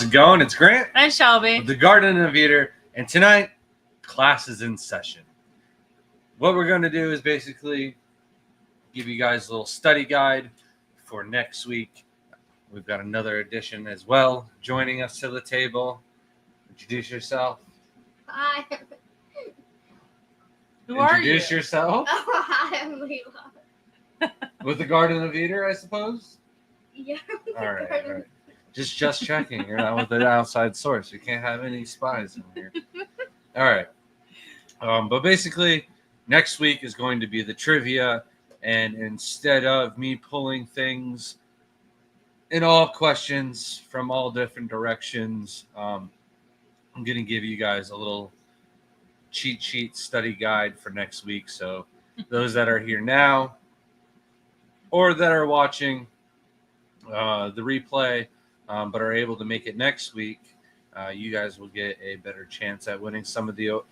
it going? It's Grant. And Shelby. With the Garden of Eater. And tonight, class is in session. What we're going to do is basically give you guys a little study guide for next week. We've got another edition as well joining us to the table. Introduce yourself. Hi. Who are you? Introduce yourself. Hi, I'm Leela. With the Garden of Eater, I suppose? Yeah. All right. Just checking. You're not with an outside source. You can't have any spies in here. All right. But basically, next week is going to be the trivia. And instead of me pulling things in all questions from all different directions, I'm going to give you guys a little cheat sheet study guide for next week. So those that are here now or that are watching the replay, but are able to make it next week, you guys will get a better chance at winning some of the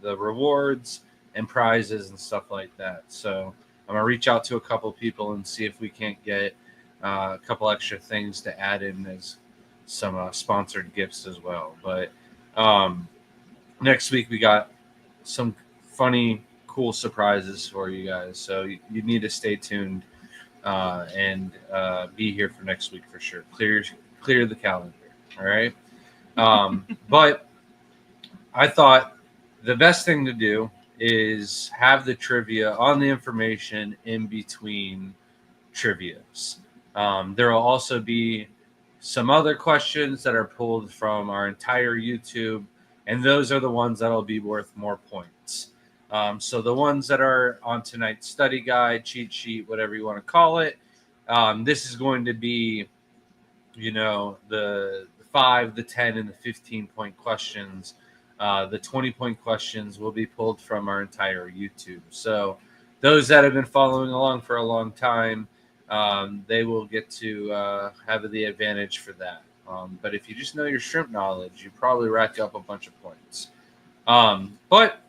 rewards and prizes and stuff like that. So I'm gonna reach out to a couple people and see if we can't get a couple extra things to add in as some sponsored gifts as well. But next week we got some funny, cool surprises for you guys. So you need to stay tuned and be here for next week for sure. Clear the calendar. All right. But I thought the best thing to do is have the trivia on the information in between trivias. There will also be some other questions that are pulled from our entire YouTube, and those are the ones that will be worth more points. So the ones that are on tonight's study guide, cheat sheet, whatever you want to call it, this is going to be, the 5, the 10, and the 15-point questions. The 20-point questions will be pulled from our entire YouTube. So those that have been following along for a long time, they will get to have the advantage for that. But if you just know your shrimp knowledge, you probably rack up a bunch of points. But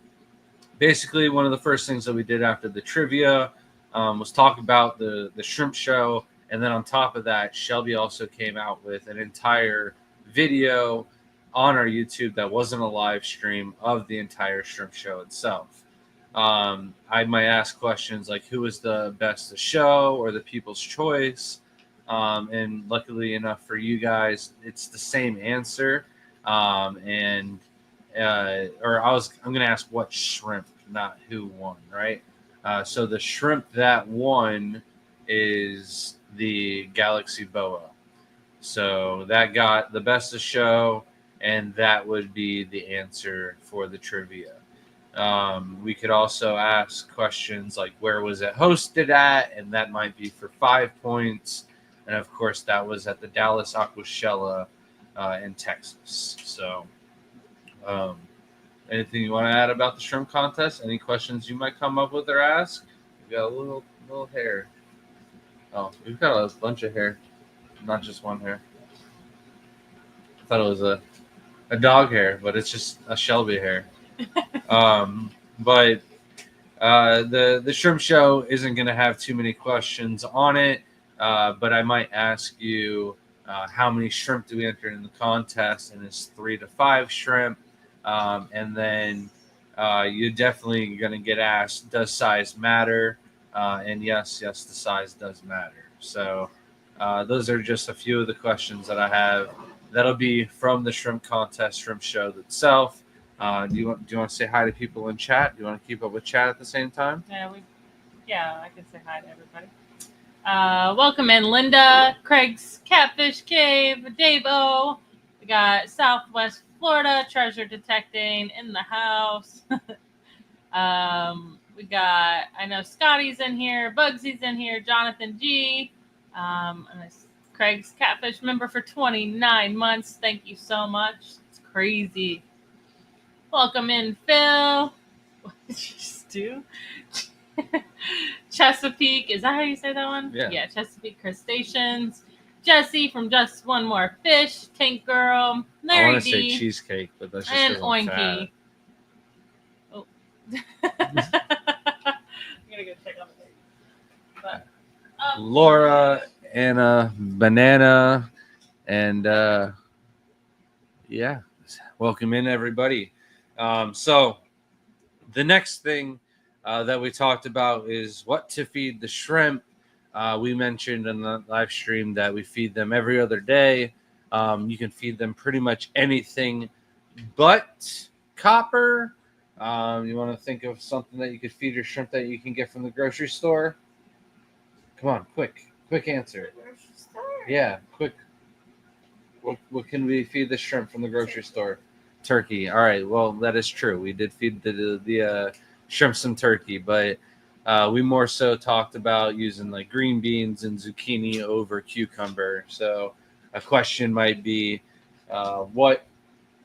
basically, one of the first things that we did after the trivia was talk about the shrimp show. And then on top of that, Shelby also came out with an entire video on our YouTube that wasn't a live stream of the entire shrimp show itself. I might ask questions like who was the best of show or the people's choice. And luckily enough for you guys, it's the same answer. I'm going to ask what shrimp, not who won, right? So the shrimp that won is the Galaxy Boa. So that got the best of show, and that would be the answer for the trivia. We could also ask questions like where was it hosted at, and that might be for 5 points. And of course, that was at the Dallas Aquashella in Texas. So anything you want to add about the shrimp contest? Any questions you might come up with or ask? We've got a little hair. Oh, we've got a bunch of hair, not just one hair. I thought it was a dog hair, but it's just a Shelby hair. But the shrimp show isn't going to have too many questions on it, but I might ask you how many shrimp do we enter in the contest, and it's 3 to 5 shrimp. And then you're definitely going to get asked, does size matter? And yes, the size does matter. So those are just a few of the questions that I have. That'll be from the shrimp contest, shrimp show itself. Do you want to say hi to people in chat? Do you want to keep up with chat at the same time? Yeah, I can say hi to everybody. Welcome in Linda, Craig's Catfish Cave, Dave O. We got Southwest Florida Treasure Detecting in the house. We got, I know Scotty's in here, Bugsy's in here, Jonathan G. And Craig's Catfish member for 29 months. Thank you so much. It's crazy. Welcome in, Phil. What did you just do? Chesapeake. Is that how you say that one? Yeah. Chesapeake Crustaceans. Jesse from Just One More Fish. Tank Girl. Larry I want to D. say cheesecake, but that's just And 'cause I'm Oinky. fat. Oh. I'm going to go check on the baby. But, Laura, Anna, Banana, and Yeah. Welcome in, everybody. So the next thing that we talked about is what to feed the shrimp. We mentioned in the live stream that we feed them every other day. You can feed them pretty much anything but copper. You want to think of something that you could feed your shrimp that you can get from the grocery store? Come on, quick answer. Grocery store? Yeah, quick. What can we feed the shrimp from the grocery store? Turkey. All right. Well, that is true. We did feed the shrimp some turkey, but we more so talked about using like green beans and zucchini over cucumber. So a question might be, what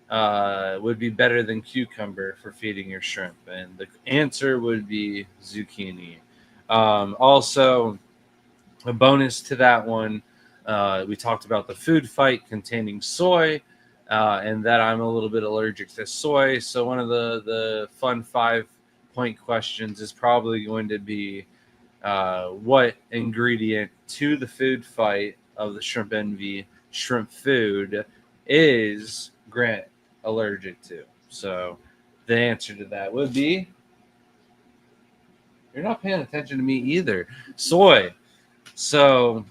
would be better than cucumber for feeding your shrimp? And the answer would be zucchini. Also, a bonus to that one, we talked about the food fight containing soy, and that I'm a little bit allergic to soy. So one of the fun 5-point questions is probably going to be, what ingredient to the food fight of the Shrimp Envy shrimp food is Grant allergic to? So the answer to that would be, you're not paying attention to me either, soy. So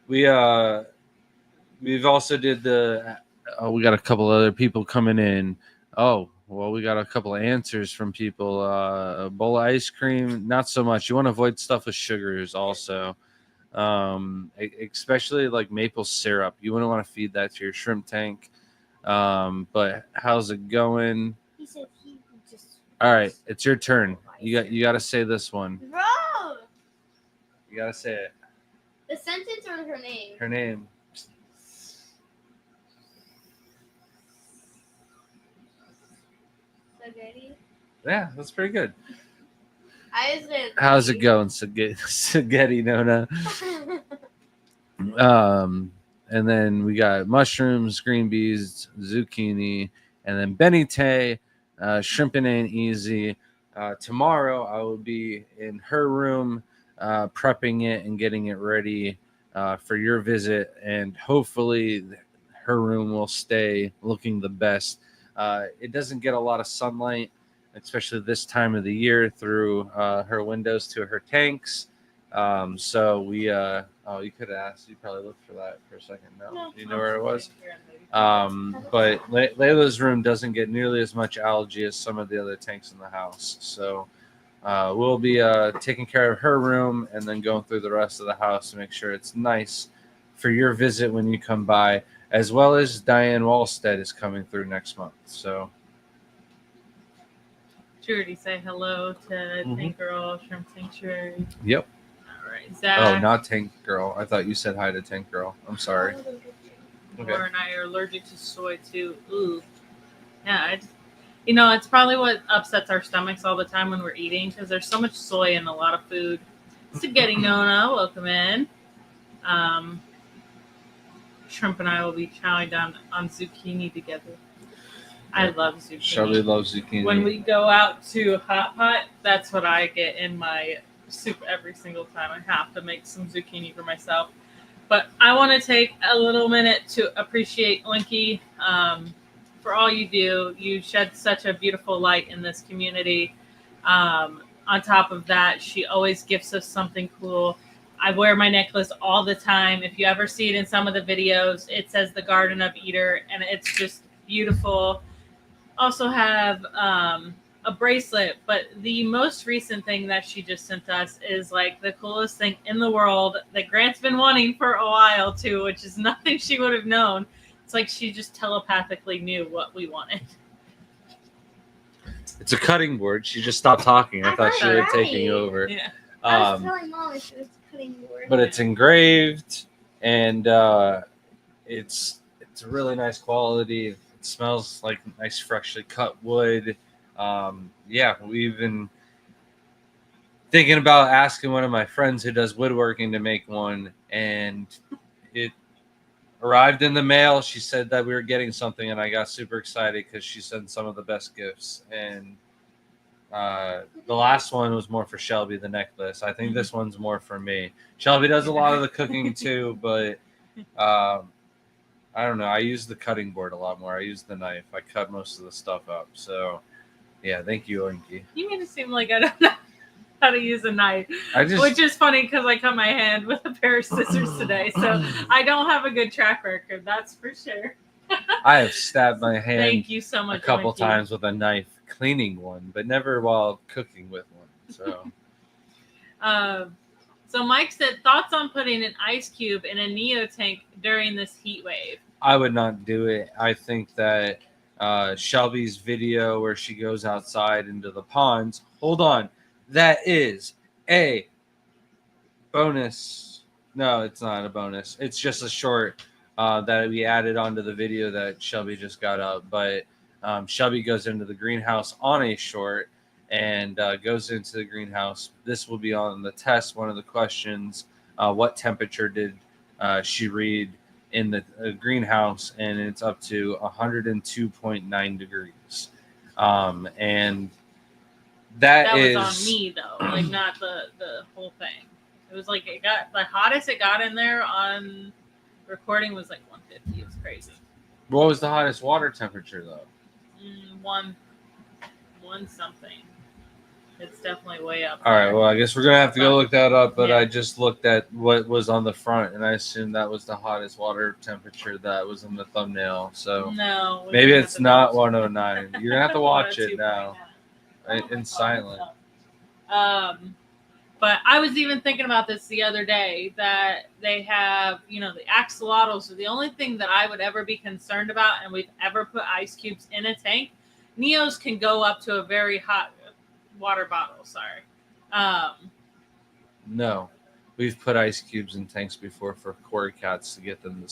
we we've also did the, oh, we got a couple other people coming in. Oh, well, we got a couple of answers from people. A bowl of ice cream, not so much. You want to avoid stuff with sugars also. Especially like maple syrup. You wouldn't want to feed that to your shrimp tank. But how's it going? He said he just. All right, it's your turn. You got to say this one. Bro! You got to say it. The sentence or her name? Her name. Spaghetti? Yeah, that's pretty good. I was gonna. How's it going, Spaghetti Nona? And then we got mushrooms, green beans, zucchini, and then Benny Tay, shrimping ain't easy. Tomorrow I will be in her room, prepping it and getting it ready for your visit, and hopefully her room will stay looking the best. It doesn't get a lot of sunlight, especially this time of the year, through her windows to her tanks. So we, oh, you could have asked. You probably looked for that for a second. No, you know where it was. But Layla's room doesn't get nearly as much algae as some of the other tanks in the house. So we'll be taking care of her room and then going through the rest of the house to make sure it's nice for your visit when you come by, as well as Diane Wallstead is coming through next month. So Did you already say hello to Mhm. Tank Girl, Shrimp Sanctuary? yep. All right, Oh, Zach. not Tank Girl. I thought you said hi to Tank Girl. I'm sorry. Okay. Laura and I are allergic to soy too. Ooh. Yeah, it's probably what upsets our stomachs all the time when we're eating, because there's so much soy in a lot of food. Spaghetti Nona, welcome in. Shrimp and I will be chowing down on zucchini together. I love zucchini. Shelby loves zucchini. When we go out to Hot Pot, that's what I get in my soup every single time. I have to make some zucchini for myself. But I want to take a little minute to appreciate Linky for all you do. You shed such a beautiful light in this community. On top of that, she always gifts us something cool. I wear my necklace all the time. If you ever see it in some of the videos, it says the Garden of Eater, and it's just beautiful. Also have a bracelet, but the most recent thing that she just sent us is like the coolest thing in the world that Grant's been wanting for a while too, which is nothing she would have known. It's like she just telepathically knew what we wanted. It's a cutting board. She just stopped talking. I thought she was Right. taking over. Yeah. I was telling Mom she was cutting board. But it's engraved, and it's a really nice quality. It smells like nice, freshly cut wood. Yeah, we've been thinking about asking one of my friends who does woodworking to make one, and it arrived in the mail. She said that we were getting something, and I got super excited because she sent some of the best gifts. And the last one was more for Shelby, the necklace. I think this one's more for me. Shelby does a lot of the cooking too, but I I don't know. I use the cutting board a lot more. I use the knife. I cut most of the stuff up. So, yeah, thank you, Oinky. You made it seem like I don't know how to use a knife, I which is funny because I cut my hand with a pair of scissors today, so I don't have a good track record. That's for sure. I have stabbed my hand Thank you so much. a couple Oinky. times with a knife cleaning one, but never while cooking with one. So, So Mike said thoughts on putting an ice cube in a Neo tank during this heat wave. I would not do it. I think that Shelby's video where she goes outside into the ponds. Hold on, that is a bonus. No, it's not a bonus. It's just a short that we added onto the video that Shelby just got up. But Shelby goes into the greenhouse on a short and goes into the greenhouse. This will be on the test. One of the questions: what temperature did she read in the greenhouse? And it's up to 102.9 degrees. And That is was on me though, like not the whole thing. It was like it got the hottest it got in there on recording was like 150. It was crazy. What was the hottest water temperature though? One something. It's definitely way up. All right. Well, I guess we're gonna have to go look that up. But Yeah. I just looked at what was on the front, and I assumed that was the hottest water temperature that was in the thumbnail. So No, we maybe don't have it's to not double check. 109. You're gonna have to watch it 102.9. now Oh my in God. silent. But I was even thinking about this the other day that they have, the axolotls are the only thing that I would ever be concerned about, and we've ever put ice cubes in a tank. Neos can go up to a very hot water bottle. Sorry. No, we've put ice cubes in tanks before for quarry cats to get them to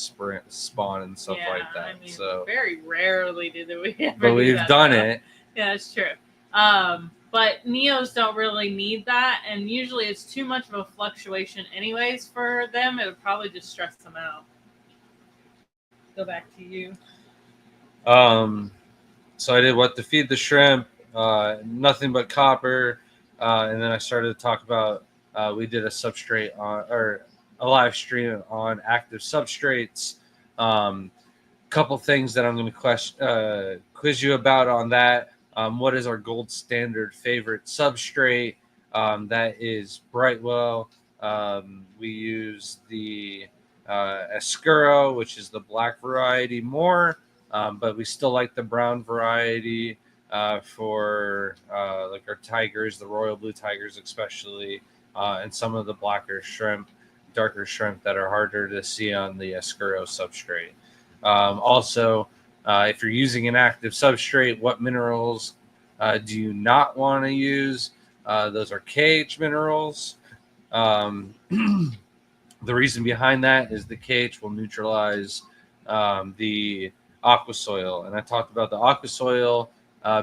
spawn and stuff yeah, like that. I mean, So, very rarely do we ever. but do we've that, done though. it. Yeah, it's true. But Neos don't really need that, and usually it's too much of a fluctuation anyways for them. It would probably just stress them out. Go back to you. So I did what to feed the shrimp, nothing but copper, and then I started to talk about we did a substrate on or a live stream on active substrates. Couple things that I'm going to quiz you about on that. What is our gold standard favorite substrate? That is Brightwell. We use the Escuro, which is the black variety more, but we still like the brown variety for like our tigers, the royal blue tigers especially, and some of the darker shrimp that are harder to see on the Escuro substrate. Also, if you're using an active substrate, what minerals do you not want to use? Those are KH minerals. The reason behind that is the KH will neutralize the aqua soil. And I talked about the aqua soil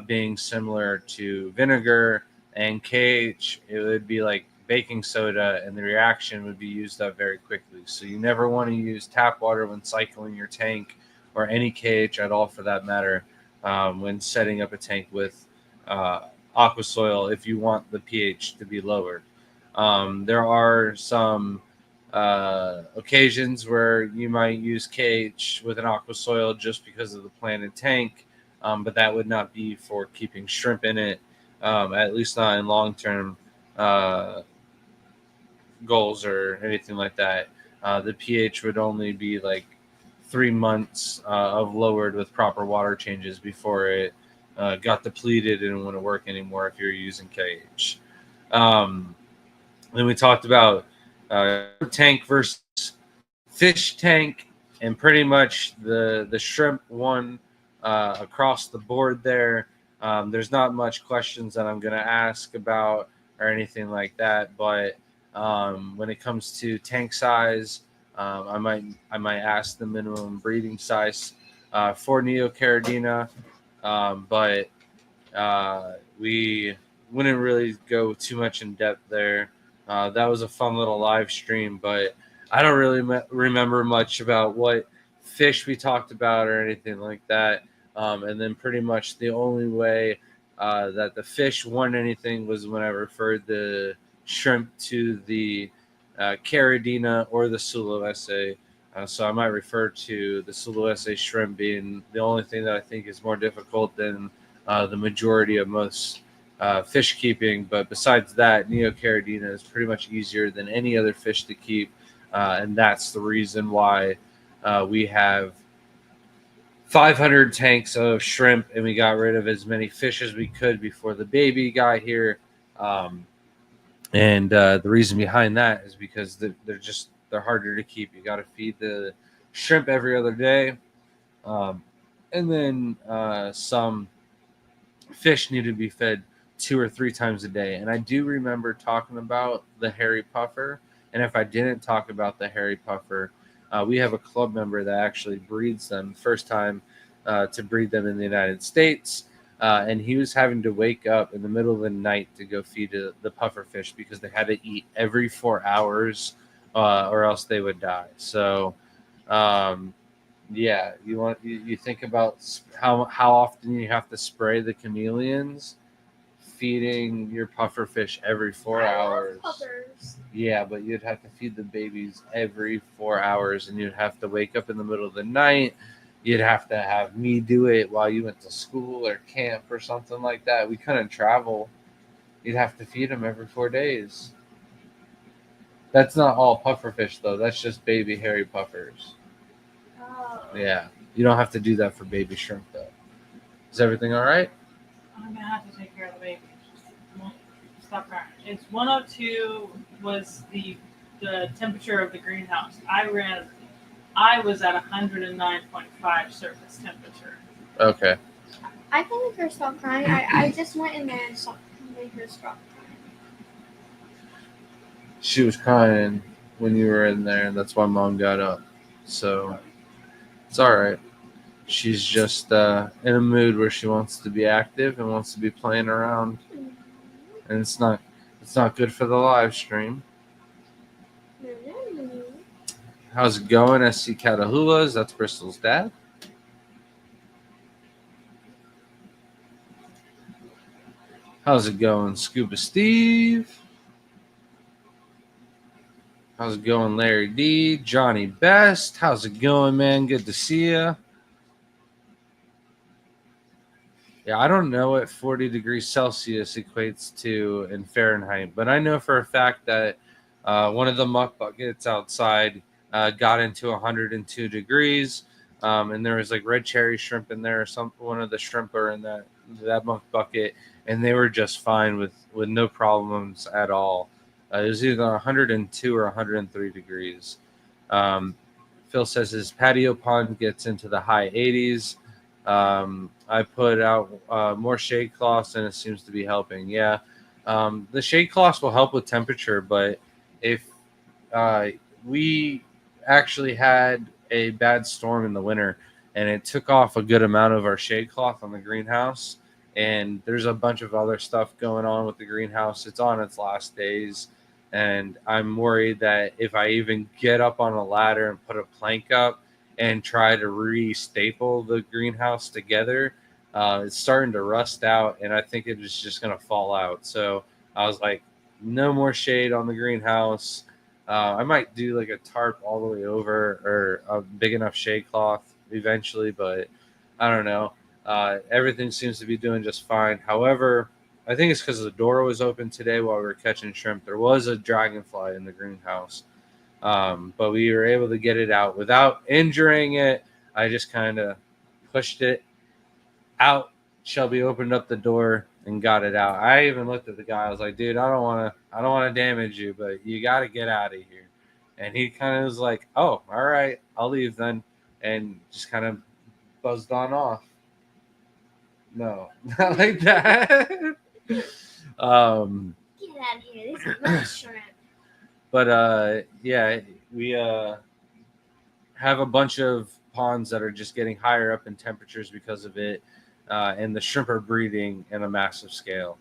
being similar to vinegar, and KH, it would be like baking soda, and the reaction would be used up very quickly. So you never want to use tap water when cycling your tank, or any KH at all for that matter, when setting up a tank with aqua soil if you want the pH to be lowered. There are some occasions where you might use KH with an aqua soil just because of the planted tank, but that would not be for keeping shrimp in it, at least not in long-term goals or anything like that. The pH would only be like 3 months of lowered with proper water changes before it got depleted and wouldn't work anymore if you're using KH. Then we talked about tank versus fish tank, and pretty much the shrimp one across the board there. There's not much questions that I'm going to ask about or anything like that, but when it comes to tank size, I might ask the minimum breeding size for Neocaridina, but we wouldn't really go too much in depth there. That was a fun little live stream, but I don't really remember much about what fish we talked about or anything like that. And then pretty much the only way that the fish won anything was when I referred the shrimp to the Caridina or the Sulawesi So I might refer to the Silhouette shrimp being the only thing that I think is more difficult than the majority of most fish keeping. But besides that, Neocaridina is pretty much easier than any other fish to keep. And that's the reason why we have 500 tanks of shrimp, and we got rid of as many fish as we could before the baby got here. And the reason behind that is because they're harder to keep. You got to feed the shrimp every other day, and then some fish need to be fed 2 or 3 times a day. And I do remember talking about the hairy puffer. And if I didn't talk about the hairy puffer, we have a club member that actually breeds them. First time to breed them in the United States. And he was having to wake up in the middle of the night to go feed the puffer fish because they had to eat every 4 hours or else they would die. So, yeah, you think about how often you have to spray the chameleons, feeding your puffer fish every 4 hours. Puffers. Yeah, but you'd have to feed the babies every 4 hours, and you'd have to wake up in the middle of the night. You'd have to have me do it while you went to school or camp or something like that. We couldn't travel. You'd have to feed them every 4 days. That's not all puffer fish, though. That's just baby hairy puffers. Oh. Yeah, you don't have to do that for baby shrimp, though. Is everything all right? I'm gonna have to take care of the baby. Stop crying. It's 102 was the temperature of the greenhouse. I was at 109.5 surface temperature. Okay. I can make her stop crying. I just went in there and made her stop crying. She was crying when you were in there, and that's why Mom got up. So it's all right. She's just in a mood where she wants to be active and wants to be playing around, and it's not good for the live stream. How's it going, SC Catahulas? That's Bristol's dad. How's it going, Scuba Steve? How's it going, Larry D? Johnny Best? How's it going, man? Good to see you. Yeah, I don't know what 40 degrees Celsius equates to in Fahrenheit, but I know for a fact that one of the muck buckets outside got into 102 degrees, and there was like red cherry shrimp in there, or one of the shrimp are in that muck bucket, and they were just fine with no problems at all. It was either 102 or 103 degrees. Phil says his patio pond gets into the high 80s. I put out more shade cloths, and it seems to be helping. Yeah, the shade cloths will help with temperature, but if we actually had a bad storm in the winter, and it took off a good amount of our shade cloth on the greenhouse, and there's a bunch of other stuff going on with the greenhouse. It's on its last days, and I'm worried that if I even get up on a ladder and put a plank up and try to re-staple the greenhouse together, it's starting to rust out, and I think it is just going to fall out. So I was like, no more shade on the greenhouse. I might do like a tarp all the way over, or a big enough shade cloth eventually, but I don't know. Everything seems to be doing just fine. However, I think it's because the door was open today while we were catching shrimp. There was a dragonfly in the greenhouse. But we were able to get it out without injuring it. I just kind of pushed it out. Shelby opened up the door and got it out. I even looked at the guy. I was like, dude, I don't want to damage you, but you got to get out of here. And he kind of was like, oh, all right, I'll leave then. And just kind of buzzed on off. No, not like that. Get out of here. This is my shrimp. But yeah, we have a bunch of ponds that are just getting higher up in temperatures because of it, and the shrimp are breeding in a massive scale.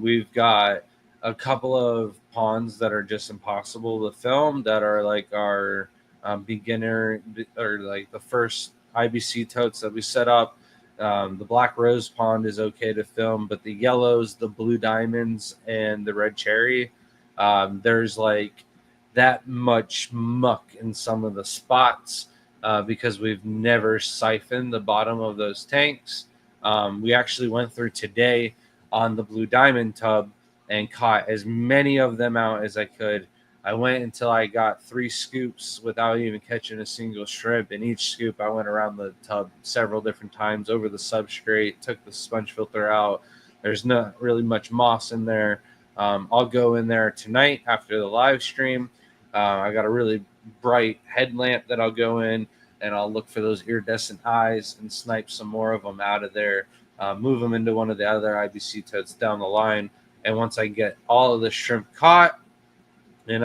We've got a couple of ponds that are just impossible to film, that are like our beginner, or like the first IBC totes that we set up. The black rose pond is okay to film, but the yellows, the blue diamonds, and the red cherry, there's like that much muck in some of the spots because we've never siphoned the bottom of those tanks. We actually went through today on the Blue Diamond tub and caught as many of them out as I could. I went until I got 3 scoops without even catching a single shrimp. And each scoop, I went around the tub several different times over the substrate, took the sponge filter out. There's not really much moss in there. I'll go in there tonight after the live stream. I got a really bright headlamp that I'll go in, and I'll look for those iridescent eyes and snipe some more of them out of there, move them into one of the other IBC totes down the line. And once I get all of the shrimp caught, and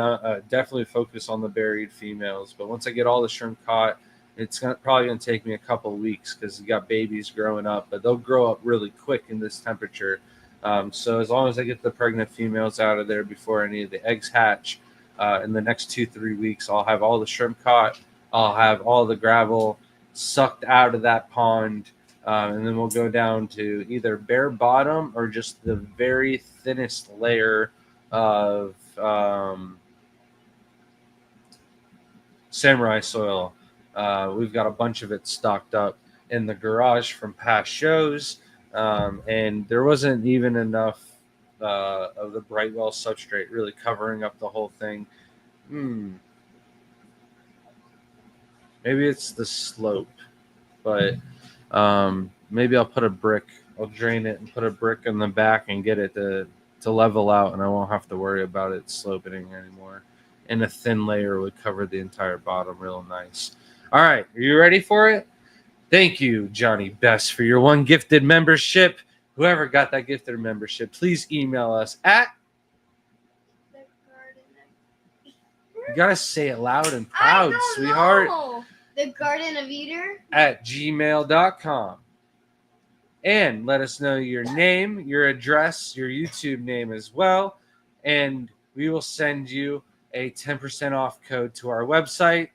definitely focus on the buried females. But once I get all the shrimp caught, it's probably going to take me a couple of weeks because you got babies growing up, but they'll grow up really quick in this temperature. So as long as I get the pregnant females out of there before any of the eggs hatch, in the next 2-3 weeks, I'll have all the shrimp caught. I'll have all the gravel sucked out of that pond. And then we'll go down to either bare bottom or just the very thinnest layer of samurai soil. We've got a bunch of it stocked up in the garage from past shows, and there wasn't even enough of the Brightwell substrate really covering up the whole thing. Maybe it's the slope, but maybe I'll put a brick. I'll drain it and put a brick in the back and get it to level out, and I won't have to worry about it sloping anymore. And a thin layer would cover the entire bottom real nice. All right, are you ready for it? Thank you, Johnny Best, for your 1 gifted membership. Whoever got that gifted membership, please email us at. You gotta say it loud and proud, sweetheart. The Garden of Eater at gmail.com. And let us know your name, your address, your YouTube name as well. And we will send you a 10% off code to our website.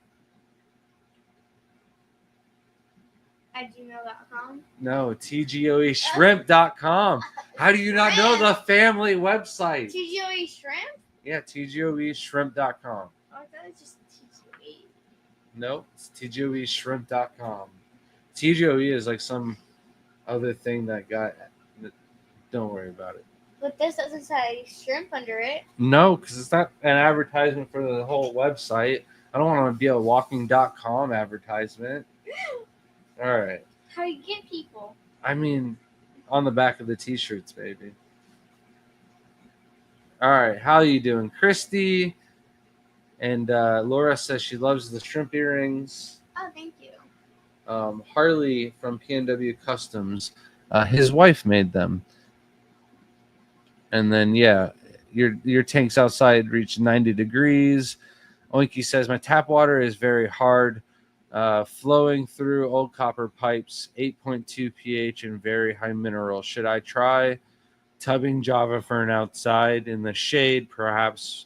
at gmail.com. No, tgoeshrimp.com. How do you not know the family website? TGOE Shrimp? Yeah, tgoeshrimp.com. Oh, I thought it was just TGOE. No, it's tgoeshrimp.com. TGOE is like some other thing that got. Don't worry about it. But this doesn't say shrimp under it. No, because it's not an advertisement for the whole website. I don't want to be a walking.com advertisement. All right. How do you get people? I mean, on the back of the t-shirts, baby. All right. How are you doing, Christy? And Laura says she loves the shrimp earrings. Oh, thank you. Harley from PNW Customs, his wife made them. And then, yeah, your tanks outside reach 90 degrees. Oinky says, my tap water is very hard, flowing through old copper pipes, 8.2 pH and very high mineral. Should I try tubbing Java fern outside in the shade, perhaps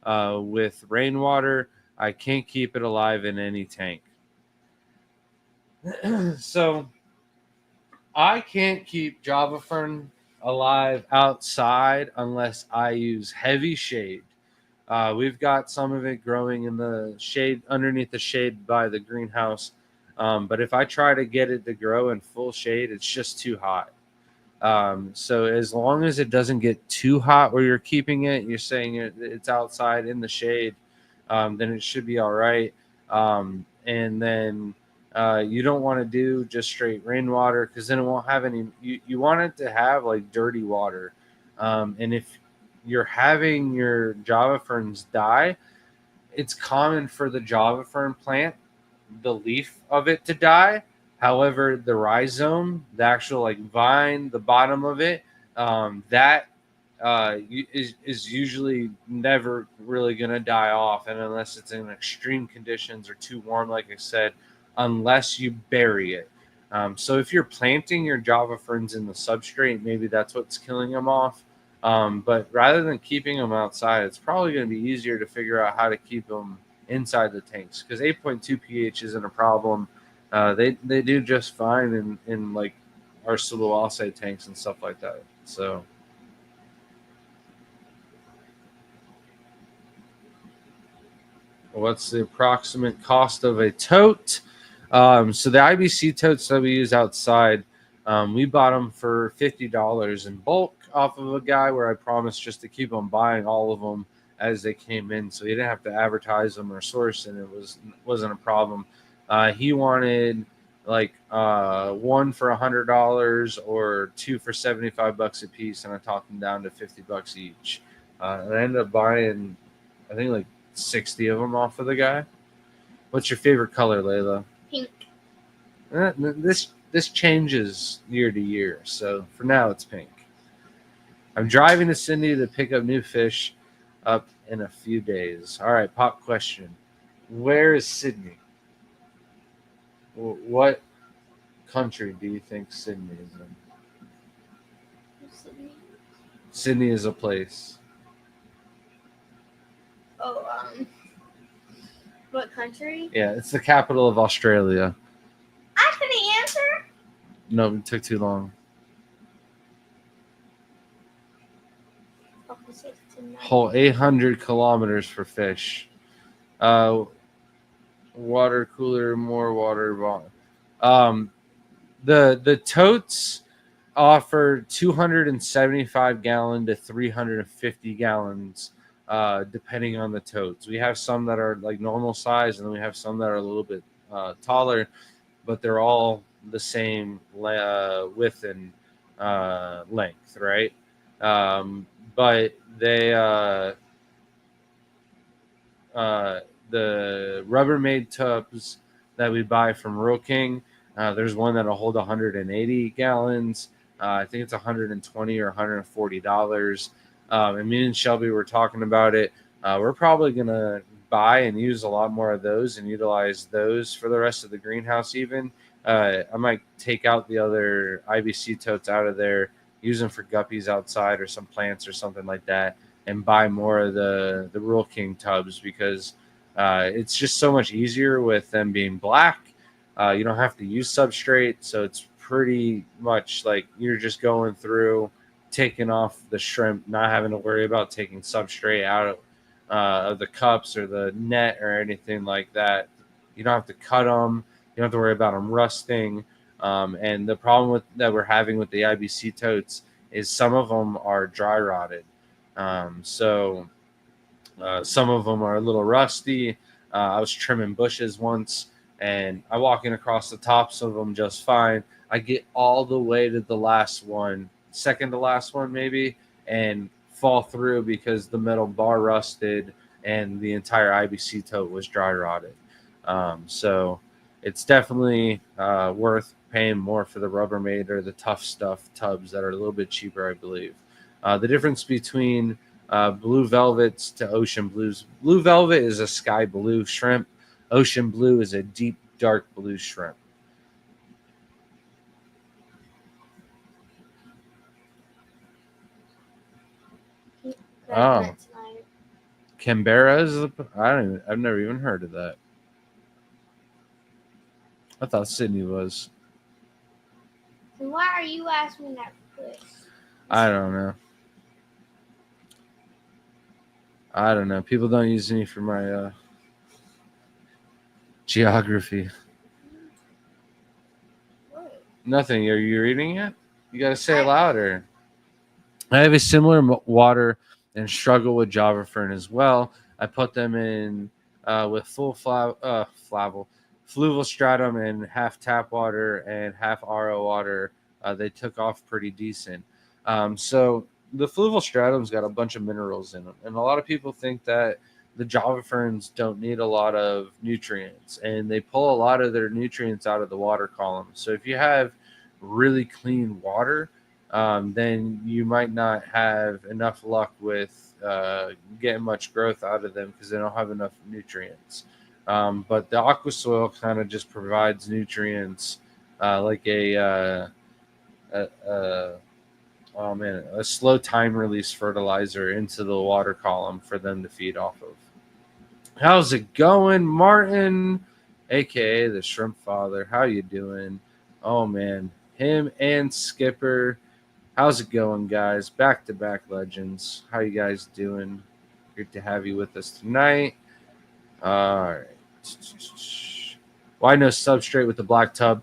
with rainwater? I can't keep it alive in any tank. So I can't keep Java fern alive outside unless I use heavy shade. We've got some of it growing in the shade, underneath the shade by the greenhouse. But if I try to get it to grow in full shade, it's just too hot. So as long as it doesn't get too hot where you're keeping it, you're saying it's outside in the shade, then it should be all right. And then you don't want to do just straight rainwater because then it won't have any. You want it to have like dirty water. And if you're having your Java ferns die, it's common for the Java fern plant, the leaf of it to die. However, the rhizome, the actual like vine, the bottom of it, that is usually never really going to die off. And unless it's in extreme conditions or too warm, like I said, unless you bury it. So if you're planting your Java ferns in the substrate, maybe that's what's killing them off. But rather than keeping them outside, it's probably going to be easier to figure out how to keep them inside the tanks because 8.2 pH isn't a problem. They do just fine in like our Sulawesi tanks and stuff like that. So. What's the approximate cost of a tote? So the IBC totes that we use outside, we bought them for $50 in bulk off of a guy where I promised just to keep on buying all of them as they came in, so he didn't have to advertise them or source, and wasn't a problem. He wanted like one for $100 or two for $75 a piece, and I talked him down to $50 each. And I ended up buying, I think, like 60 of them off of the guy. What's your favorite color, Layla? Pink. This changes year to year, so for now it's pink. I'm driving to Sydney to pick up new fish up in a few days. All right, pop question. Where is Sydney? What country do you think Sydney is in? Sydney. Sydney is a place. Oh, what country? Yeah, it's the capital of Australia. I couldn't answer. No, it took too long. Whole 800 kilometers for fish. Water cooler, more water. The totes offer 275 gallon to 350 gallons, depending on the totes. We have some that are like normal size, and then we have some that are a little bit taller, but they're all the same width and length, right? But they the Rubbermaid tubs that we buy from Rural King, there's one that'll hold 180 gallons. I think it's 120 or $140. And me and Shelby were talking about it. We're probably gonna buy and use a lot more of those and utilize those for the rest of the greenhouse. Even I might take out the other IBC totes out of there, use them for guppies outside or some plants or something like that, and buy more of the Rural King tubs, because it's just so much easier with them being black. You don't have to use substrate, so it's pretty much like you're just going through, taking off the shrimp, not having to worry about taking substrate out of the cups or the net or anything like that. You don't have to cut them. You don't have to worry about them rusting. And the problem that we're having with the IBC totes is some of them are dry rotted. So some of them are a little rusty. I was trimming bushes once, and I walk in across the tops of them just fine. I get all the way to the last one, second to last one maybe, and fall through because the metal bar rusted and the entire IBC tote was dry rotted. So it's definitely worth paying more for the Rubbermaid or the Tough Stuff tubs that are a little bit cheaper, I believe. The difference between blue velvets to ocean blues. Blue velvet is a sky blue shrimp. Ocean blue is a deep, dark blue shrimp. Oh, Canberra is I've never even heard of that. I thought Sydney was. So why are you asking that place? I don't know. People don't use me for my geography. What? Nothing. Are you reading it? You got to say it louder. I have a similar water and struggle with Java fern as well. I put them in with full fluval stratum and half tap water and half RO water. They took off pretty decent. So the fluval stratum's got a bunch of minerals in them, and a lot of people think that the Java ferns don't need a lot of nutrients, and they pull a lot of their nutrients out of the water column. So if you have really clean water, then you might not have enough luck with getting much growth out of them because they don't have enough nutrients. But the aqua soil kind of just provides nutrients like a slow time release fertilizer into the water column for them to feed off of. How's it going, Martin, aka the Shrimp Father? How you doing? Oh man, him and Skipper. How's it going, guys? Back-to-back legends. How you guys doing? Great to have you with us tonight. All right. Why no substrate with the black tub?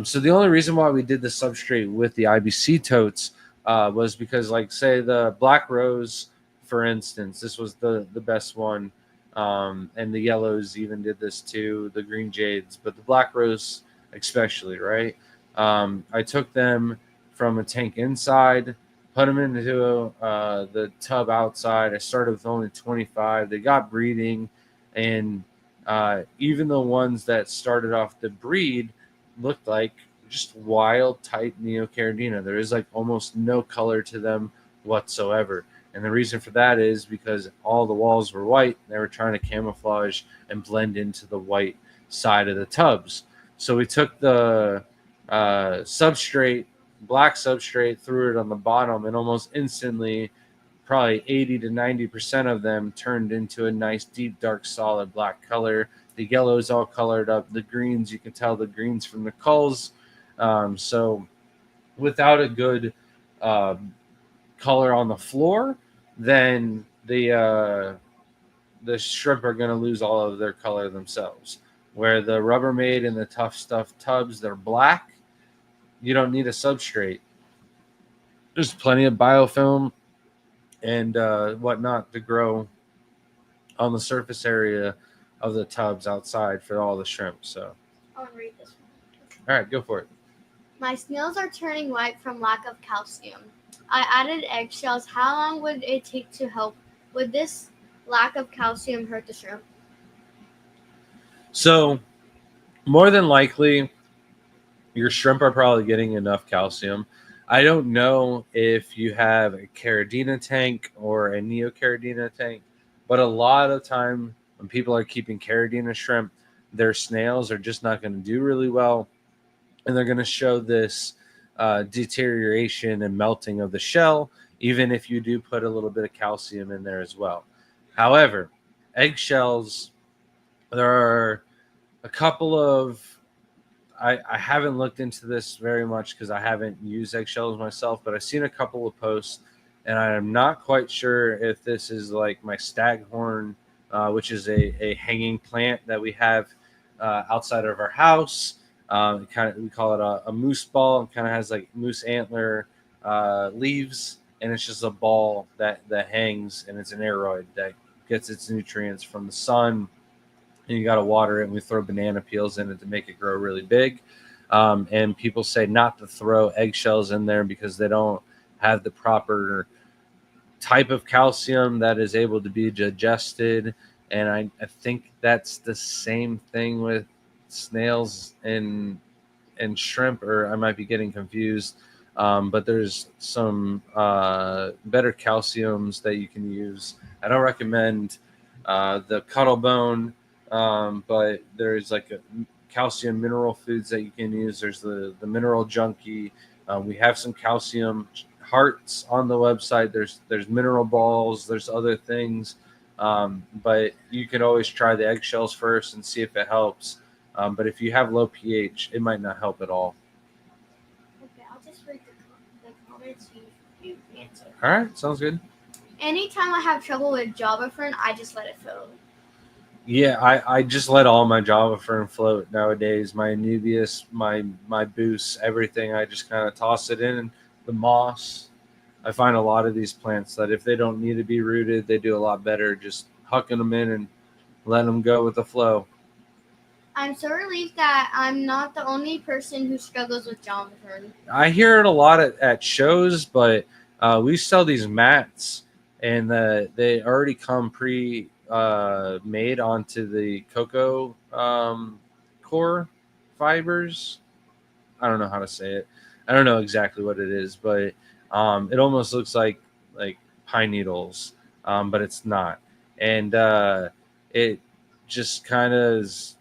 So the only reason why we did the substrate with the IBC totes was because, like, say the black rose, for instance, this was the best one, and the yellows even did this too, the green jades, but the black rose especially, right? I took them from a tank inside, put them into the tub outside. I started with only 25. They got breeding, and even the ones that started off the breed looked like just wild type neocaridina. There is like almost no color to them whatsoever. And the reason for that is because all the walls were white. They were trying to camouflage and blend into the white side of the tubs. So we took the substrate, black substrate, threw it on the bottom, and almost instantly, probably 80 to 90% of them turned into a nice, deep, dark, solid black color. The yellows all colored up. The greens, you can tell the greens from the culls. So without a good color on the floor, then the shrimp are going to lose all of their color themselves. Where the Rubbermaid and the Tough Stuff tubs, they're black, you don't need a substrate. There's plenty of biofilm and whatnot to grow on the surface area of the tubs outside for all the shrimp. So, I want to read this one. all right, go for it. My snails are turning white from lack of calcium. I added eggshells. How long would it take to help? Would this lack of calcium hurt the shrimp? So, more than likely, your shrimp are probably getting enough calcium. I don't know if you have a caridina tank or a neocaridina tank, but a lot of time when people are keeping caridina shrimp, their snails are just not going to do really well, and they're going to show this deterioration and melting of the shell, even if you do put a little bit of calcium in there as well. However, eggshells, there are a couple of I haven't looked into this very much because I haven't used eggshells myself, but I've seen a couple of posts, and I'm not quite sure if this is like my staghorn, which is a hanging plant that we have outside of our house. We call it a moose ball. It kind of has like moose antler leaves, and it's just a ball that hangs, and it's an aeroid that gets its nutrients from the sun, and you got to water it. And we throw banana peels in it to make it grow really big. And people say not to throw eggshells in there because they don't have the proper type of calcium that is able to be digested. And I think that's the same thing with snails and shrimp, or I might be getting confused. But there's some better calciums that you can use. I don't recommend the cuttlebone, but there's like a calcium mineral foods that you can use. There's the mineral junkie. We have some calcium hearts on the website. There's mineral balls. There's other things, but you can always try the eggshells first and see if it helps. But if you have low pH, it might not help at all. Okay, I'll just read the comments you answer. All right, sounds good. Anytime I have trouble with Java Fern, I just let it float. Yeah, I just let all my Java Fern float nowadays. My Anubias, my Boost, everything. I just kind of toss it in. The moss. I find a lot of these plants that if they don't need to be rooted, they do a lot better just hucking them in and letting them go with the flow. I'm so relieved that I'm not the only person who struggles with Java Fern. I hear it a lot at shows, but we sell these mats, and they already come made onto the cocoa core fibers. I don't know how to say it. I don't know exactly what it is, but it almost looks like pine needles, but it's not. And it just kind of is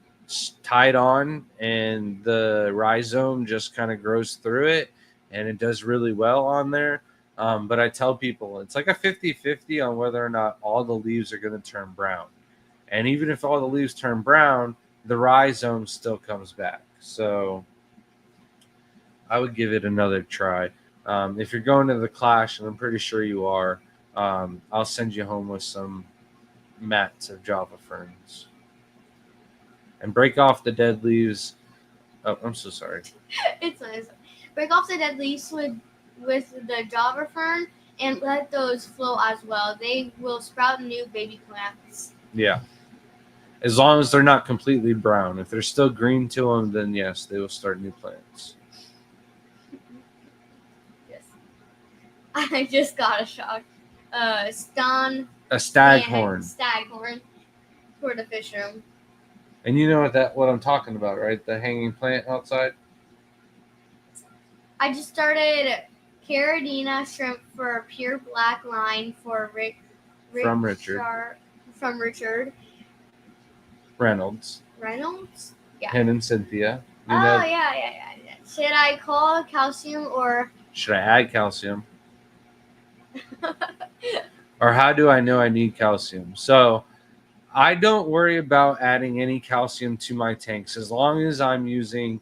tied on, and the rhizome just kind of grows through it, and it does really well on there. But I tell people it's like a 50-50 on whether or not all the leaves are going to turn brown. And even if all the leaves turn brown, the rhizome still comes back. So I would give it another try. If you're going to the Clash, and I'm pretty sure you are, I'll send you home with some mats of Java ferns. and break off the dead leaves. Oh, I'm so sorry. It's nice. Break off the dead leaves with the jobber fern and let those flow as well. They will sprout new baby plants. Yeah. As long as they're not completely brown. If they're still green to them, then yes, they will start new plants. Yes. I just got a shock. A staghorn. Staghorn for the fish room. And you know what I'm talking about, right? The hanging plant outside. I just started Caridina shrimp for pure black line for From Richard From Richard Reynolds. Reynolds. Yeah. Him and Cynthia. You Oh know, yeah. Should I call calcium or? should I add calcium? Or how do I know I need calcium? So I don't worry about adding any calcium to my tanks as long as I'm using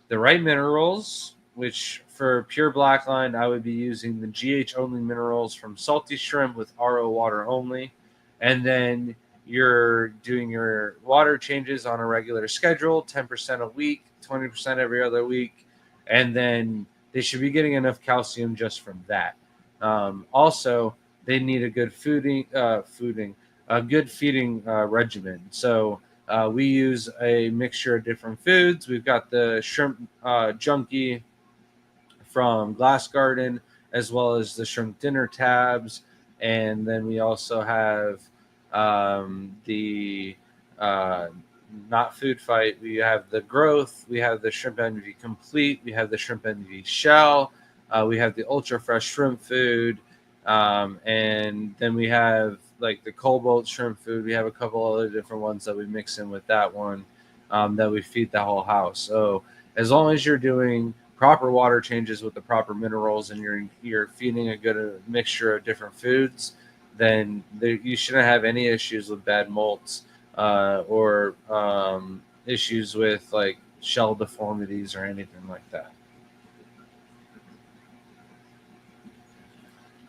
the right minerals, which for pure blackline, I would be using the GH only minerals from Salty Shrimp with RO water only. And then you're doing your water changes on a regular schedule, 10% a week, 20% every other week. And then they should be getting enough calcium just from that. Also, they need a good feeding regimen. So we use a mixture of different foods. We've got the shrimp junkie from Glass Garden, as well as the shrimp dinner tabs. And then we also have the not food fight. We have the growth. We have the shrimp envy complete. We have the shrimp envy shell. We have the ultra fresh shrimp food. And then we have like the cobalt shrimp food. We have a couple other different ones that we mix in with that one that we feed the whole house. So as long as you're doing proper water changes with the proper minerals and you're feeding a good mixture of different foods, then you shouldn't have any issues with bad molts or issues with like shell deformities or anything like that.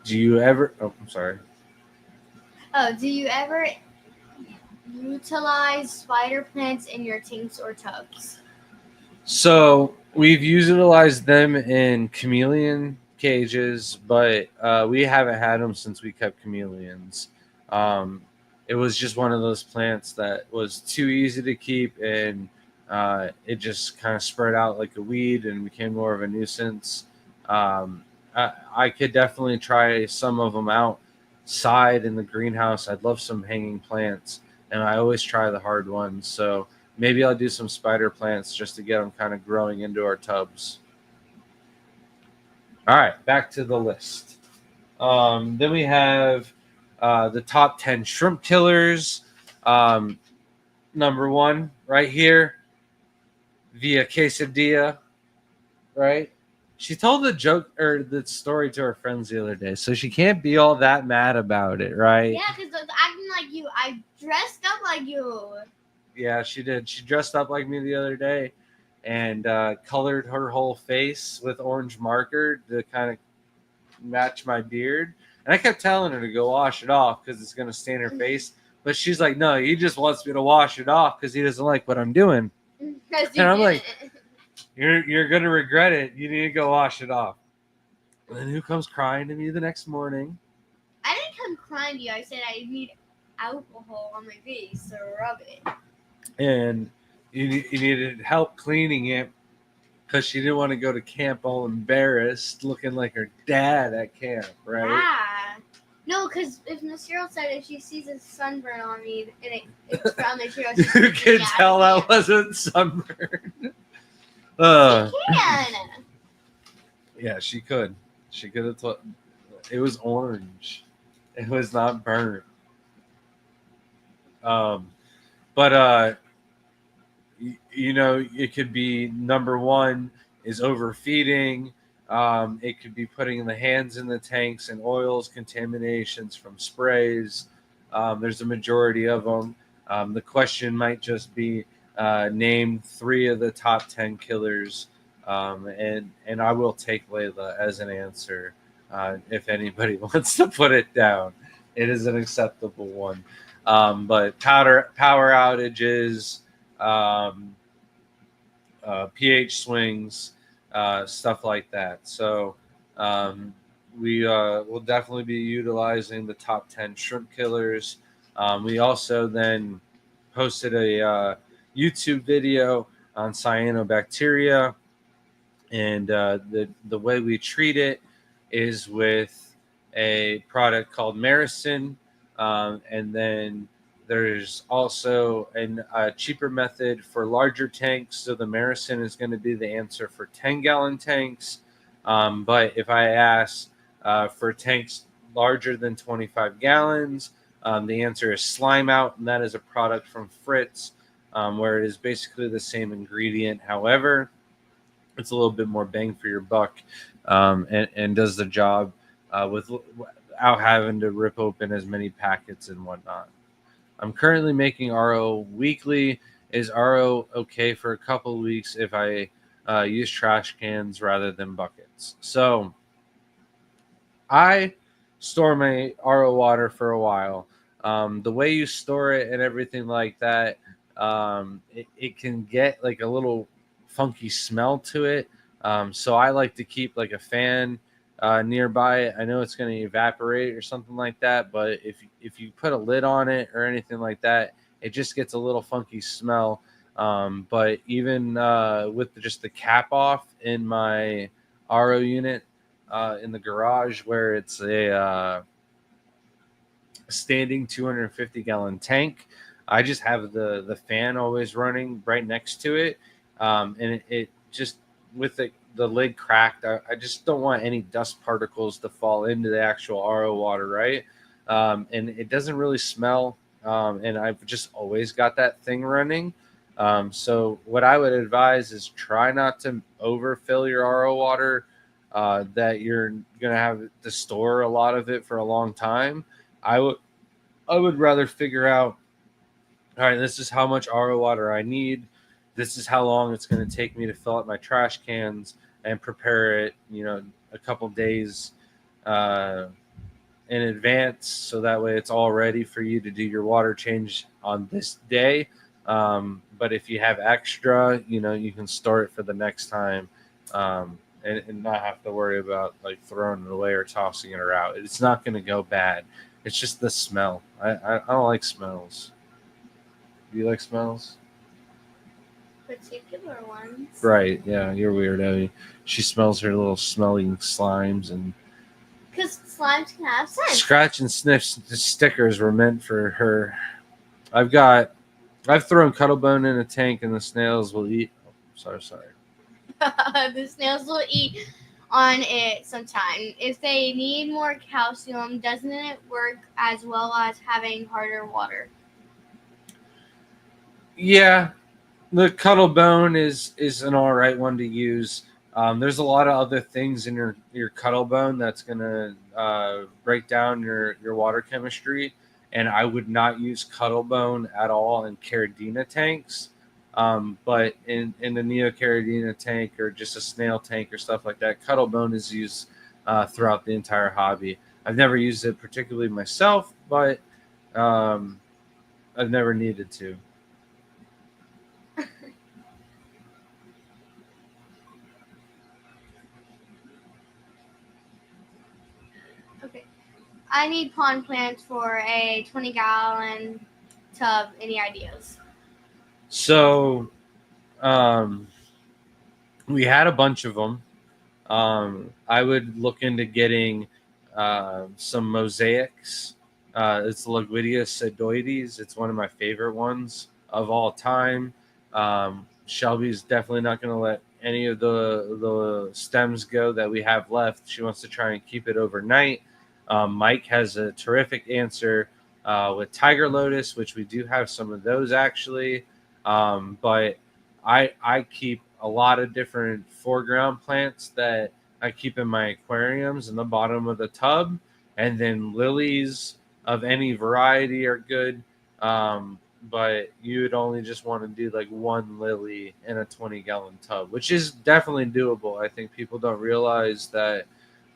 Do you ever? Oh, I'm sorry. Oh, do you ever utilize spider plants in your tanks or tubs? So we've utilized them in chameleon cages, but we haven't had them since we kept chameleons. It was just one of those plants that was too easy to keep, and it just kind of spread out like a weed and became more of a nuisance. I could definitely try some of them outside in the greenhouse. I'd love some hanging plants, and I always try the hard ones. So maybe I'll do some spider plants just to get them kind of growing into our tubs. All right, back to the list. Then we have the top 10 shrimp killers. Number one, right here, via quesadilla, right? She told the joke or the story to her friends the other day, so she can't be all that mad about it, right? Yeah, because acting like you. I dressed up like you. Yeah, she did. She dressed up like me the other day and colored her whole face with orange marker to kind of match my beard. And I kept telling her to go wash it off because it's going to stain her face. But she's like, no, he just wants me to wash it off because he doesn't like what I'm doing. And I'm like, you're going to regret it. You need to go wash it off. And then who comes crying to me the next morning? I didn't come crying to you. I said I need alcohol on my face to rub it. And you needed help cleaning it because she didn't want to go to camp all embarrassed, looking like her dad at camp, right? Yeah. No, because if Miss Cheryl said if she sees a sunburn on me and it's from Miss Cheryl, You can tell that wasn't sunburn. She can. Yeah, she could. She could have told. It was orange. It was not burnt. But you know, it could be number one is overfeeding. It could be putting the hands in the tanks and oils, contaminations from sprays. There's a majority of them. The question might just be name 3 of the top 10 killers, and I will take Layla as an answer if anybody wants to put it down. It is an acceptable one. But power outages, um, pH swings, stuff like that. So we will definitely be utilizing the top 10 shrimp killers. We also then posted a YouTube video on cyanobacteria, and the way we treat it is with a product called Maricin, and then there's also a cheaper method for larger tanks. So the Maricin is going to be the answer for 10-gallon tanks, but if I ask for tanks larger than 25 gallons, the answer is Slime Out, and that is a product from Fritz, where it is basically the same ingredient. However, it's a little bit more bang for your buck, and does the job without having to rip open as many packets and whatnot. I'm currently making RO weekly. Is RO okay for a couple of weeks if I use trash cans rather than buckets? So I store my RO water for a while. The way you store it and everything like that, it can get like a little funky smell to it. So I like to keep like a fan nearby. I know it's going to evaporate or something like that, but if you put a lid on it or anything like that, it just gets a little funky smell. But even with just the cap off in my RO unit, in the garage, where it's a standing 250-gallon tank, I just have the fan always running right next to it, and it just with the lid cracked, I just don't want any dust particles to fall into the actual RO water, right? And it doesn't really smell, and I've just always got that thing running. So what I would advise is try not to overfill your RO water, that you're gonna have to store a lot of it for a long time. I would rather figure out, all right, this is how much RO water I need. This is how long it's going to take me to fill up my trash cans and prepare it, a couple days uh, in advance, so that way it's all ready for you to do your water change on this day. But if you have extra, you can store it for the next time, and not have to worry about like throwing it away or tossing it or out. It's not going to go bad. It's just the smell. I don't like smells. Do you like smells? Particular ones. Right. Yeah, you're weird, Abby. She smells her little smelling slimes, and Because slimes can have scent. scratch and sniff stickers were meant for her. I've thrown Cuttlebone in a tank, and the snails will eat. Oh, sorry. The snails will eat on it sometime. If they need more calcium, doesn't it work as well as having harder water? Yeah, the Cuttlebone is an all right one to use. There's a lot of other things in your Cuttlebone that's gonna break down your water chemistry, and I would not use Cuttlebone at all in Caridina tanks. But in the Neocaridina tank or just a snail tank or stuff like that, Cuttlebone is used throughout the entire hobby. I've never used it particularly myself, but I've never needed to. Okay. I need pond plants for a 20-gallon tub. Any ideas? So we had a bunch of them. I would look into getting some mosaics. It's Loguidia sedoides. It's one of my favorite ones of all time. Shelby's definitely not going to let any of the stems go that we have left. She wants to try and keep it overnight. Mike has a terrific answer with Tiger Lotus, which we do have some of those actually. But I keep a lot of different foreground plants that I keep in my aquariums in the bottom of the tub, and then lilies of any variety are good. But you would only just want to do like one lily in a 20-gallon tub, which is definitely doable. I think people don't realize that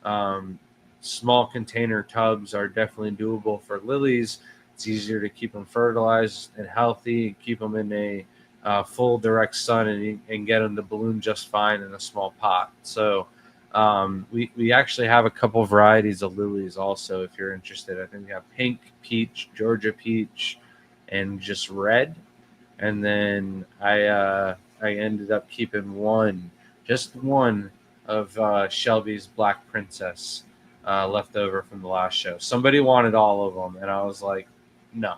um, small container tubs are definitely doable for lilies. It's easier to keep them fertilized and healthy, keep them in a full direct sun and get them to bloom just fine in a small pot. So we actually have a couple varieties of lilies also, if you're interested. I think we have pink, peach, Georgia peach, and just red. And then I ended up keeping just one of Shelby's Black Princess left over from the last show. Somebody wanted all of them, and I was like, no,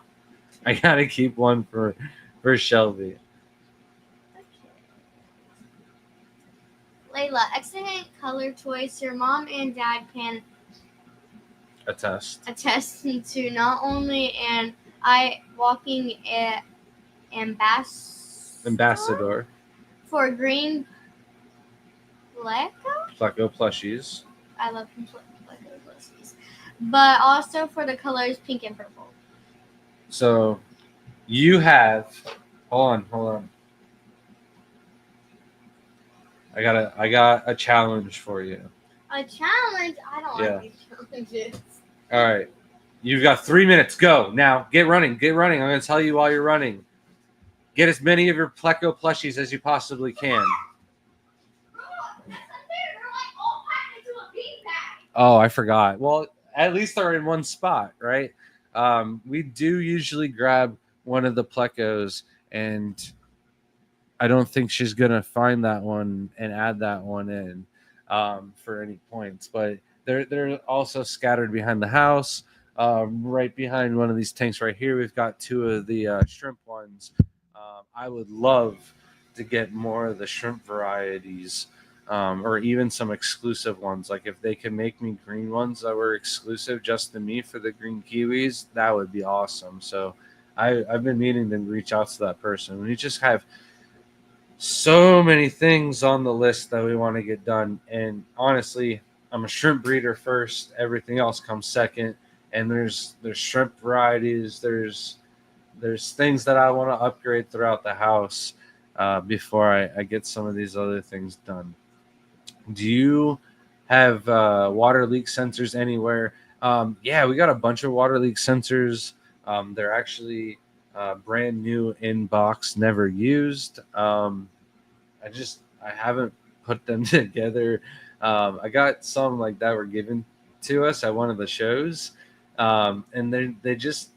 I gotta keep one for Shelby. Layla, excellent color choice. Your mom and dad can Attest. to not only an eye walking ambassador for green Pleco plushies. I love Pleco plushies, but also for the colors pink and purple. So you have. Hold on. I got a challenge for you. A challenge? I don't Yeah. like these challenges. All right. You've got 3 minutes. Go. Now, get running. I'm going to tell you while you're running. Get as many of your Pleco plushies as you possibly can. Oh, I forgot. Well, at least they're in one spot, right? We do usually grab one of the Plecos, and I don't think she's going to find that one and add that one in for any points. But they're also scattered behind the house. Right behind one of these tanks right here, we've got two of the shrimp ones. I would love to get more of the shrimp varieties, or even some exclusive ones. Like if they can make me green ones that were exclusive just to me for the green kiwis, that would be awesome. So I've been meaning to reach out to that person. We just have so many things on the list that we want to get done. And honestly, I'm a shrimp breeder first. Everything else comes second. And there's shrimp varieties. There's things that I want to upgrade throughout the house before I get some of these other things done. Do you have water leak sensors anywhere? Yeah, we got a bunch of water leak sensors. They're actually brand new in box, never used. I haven't put them together. I got some like that were given to us at one of the shows, and they just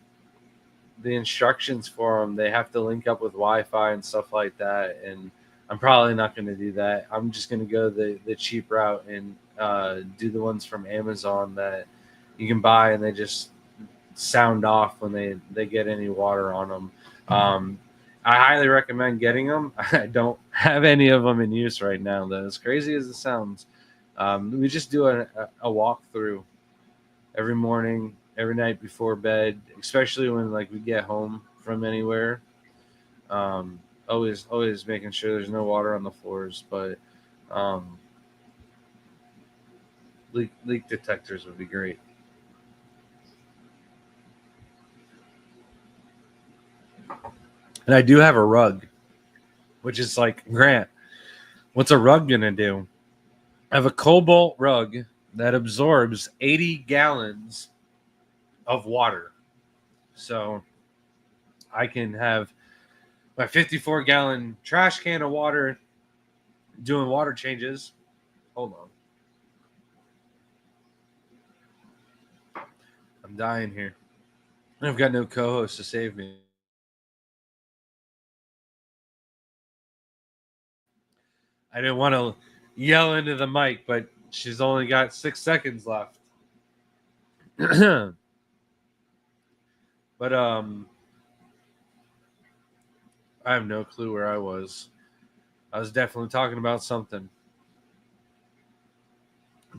the instructions for them. They have to link up with Wi-Fi and stuff like that, and I'm probably not going to do that. I'm just going to go the cheap route and do the ones from Amazon that you can buy, and they just sound off when they get any water on them. I highly recommend getting them. I don't have any of them in use right now, though. As crazy as it sounds, we just do a walkthrough every morning, every night before bed, especially when like we get home from anywhere. Always making sure there's no water on the floors, but leak detectors would be great. And I do have a rug, which is like, Grant, what's a rug gonna do? I have a cobalt rug that absorbs 80 gallons of water. So I can have my 54-gallon trash can of water doing water changes. Hold on. I'm dying here. I've got no co-host to save me. I didn't want to yell into the mic, but she's only got 6 seconds left. But I have no clue where I was. I was definitely talking about something.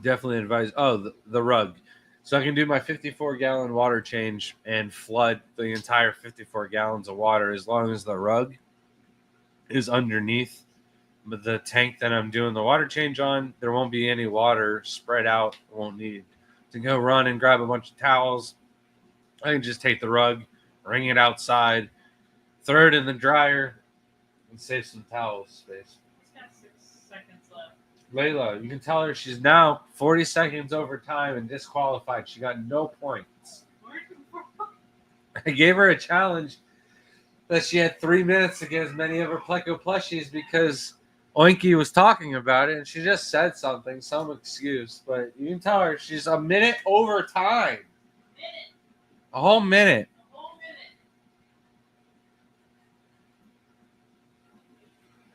Definitely advise. Oh, the rug. So I can do my 54-gallon water change and flood the entire 54 gallons of water as long as the rug is underneath the tank that I'm doing the water change on. There won't be any water spread out. Won't need to go run and grab a bunch of towels. I can just take the rug, wring it outside, throw it in the dryer, and save some towel space. It's got 6 seconds left. Layla, you can tell her she's now 40 seconds over time and disqualified. She got no points. I gave her a challenge. that she had 3 minutes to get as many of her Pleco plushies because Oinky was talking about it, and she just said something, some excuse. But you can tell her she's a minute over time. A whole minute.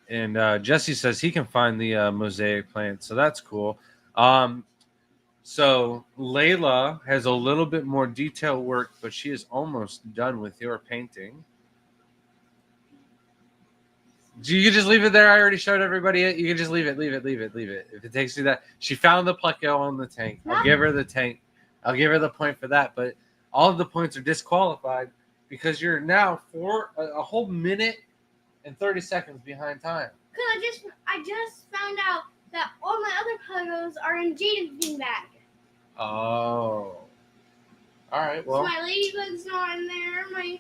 And Jesse says he can find the mosaic plant, so that's cool. So Layla has a little bit more detail work, but she is almost done with your painting. You can just leave it there. I already showed everybody it. You can just leave it. If it takes you that, she found the Pleco on the tank. I'll give her the tank. I'll give her the point for that. But all of the points are disqualified because you're now a whole minute and 30 seconds behind time. Cause I just found out that all my other Plegos are in Jaden's beanbag. Oh. All right. Well. So my ladybug's not in there. My